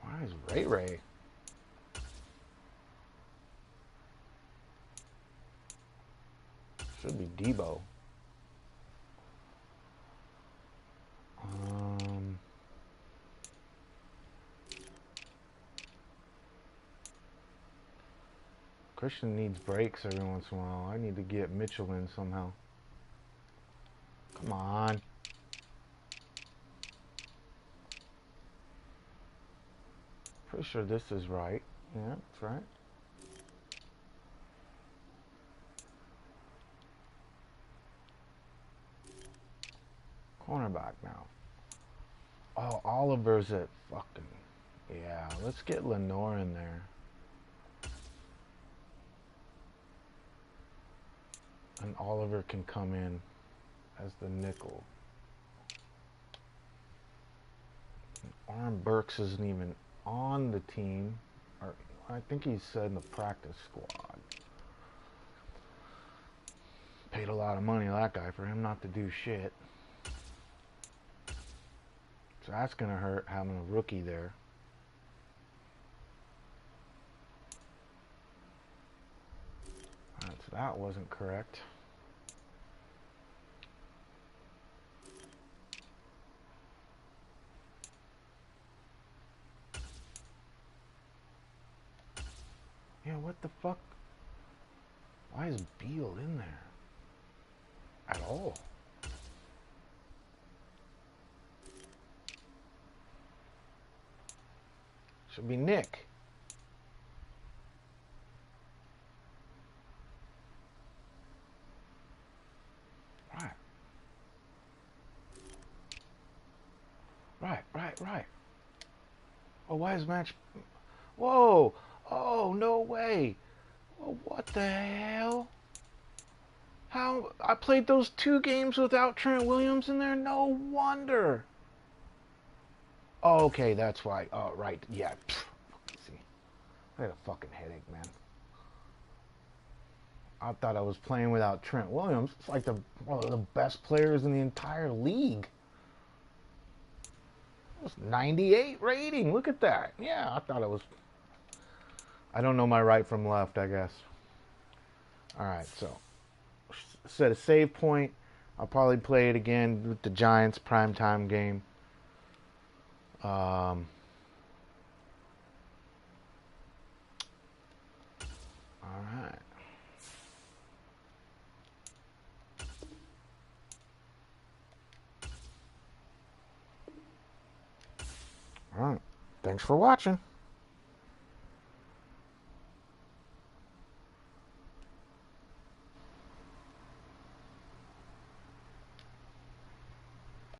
Why is Ray? Should be Debo. Christian needs breaks every once in a while. I need to get Mitchell in somehow. Come on. Pretty sure this is right. Yeah, that's right. Cornerback now. Oh, Oliver's at fucking... Yeah, let's get Lenore in there. And Oliver can come in as the nickel. Aaron Burks isn't even on the team. Or I think he's in the practice squad. Paid a lot of money to that guy for him not to do shit. So that's going to hurt having a rookie there. Alright, so that wasn't correct. Yeah, what the fuck? Why is Beal in there? At all? Should be Nick. Right. Oh, why is match... Whoa! Oh, no way! Oh, what the hell? How... I played those 2 games without Trent Williams in there? No wonder! Oh, okay, that's why. Oh, right. Yeah. See. I had a fucking headache, man. I thought I was playing without Trent Williams. It's like one of the best players in the entire league. It was 98 rating. Look at that. Yeah, I thought it was... I don't know my right from left, I guess. Alright, so... Set a save point. I'll probably play it again with the Giants primetime game. Alright. Alright. Thanks for watching.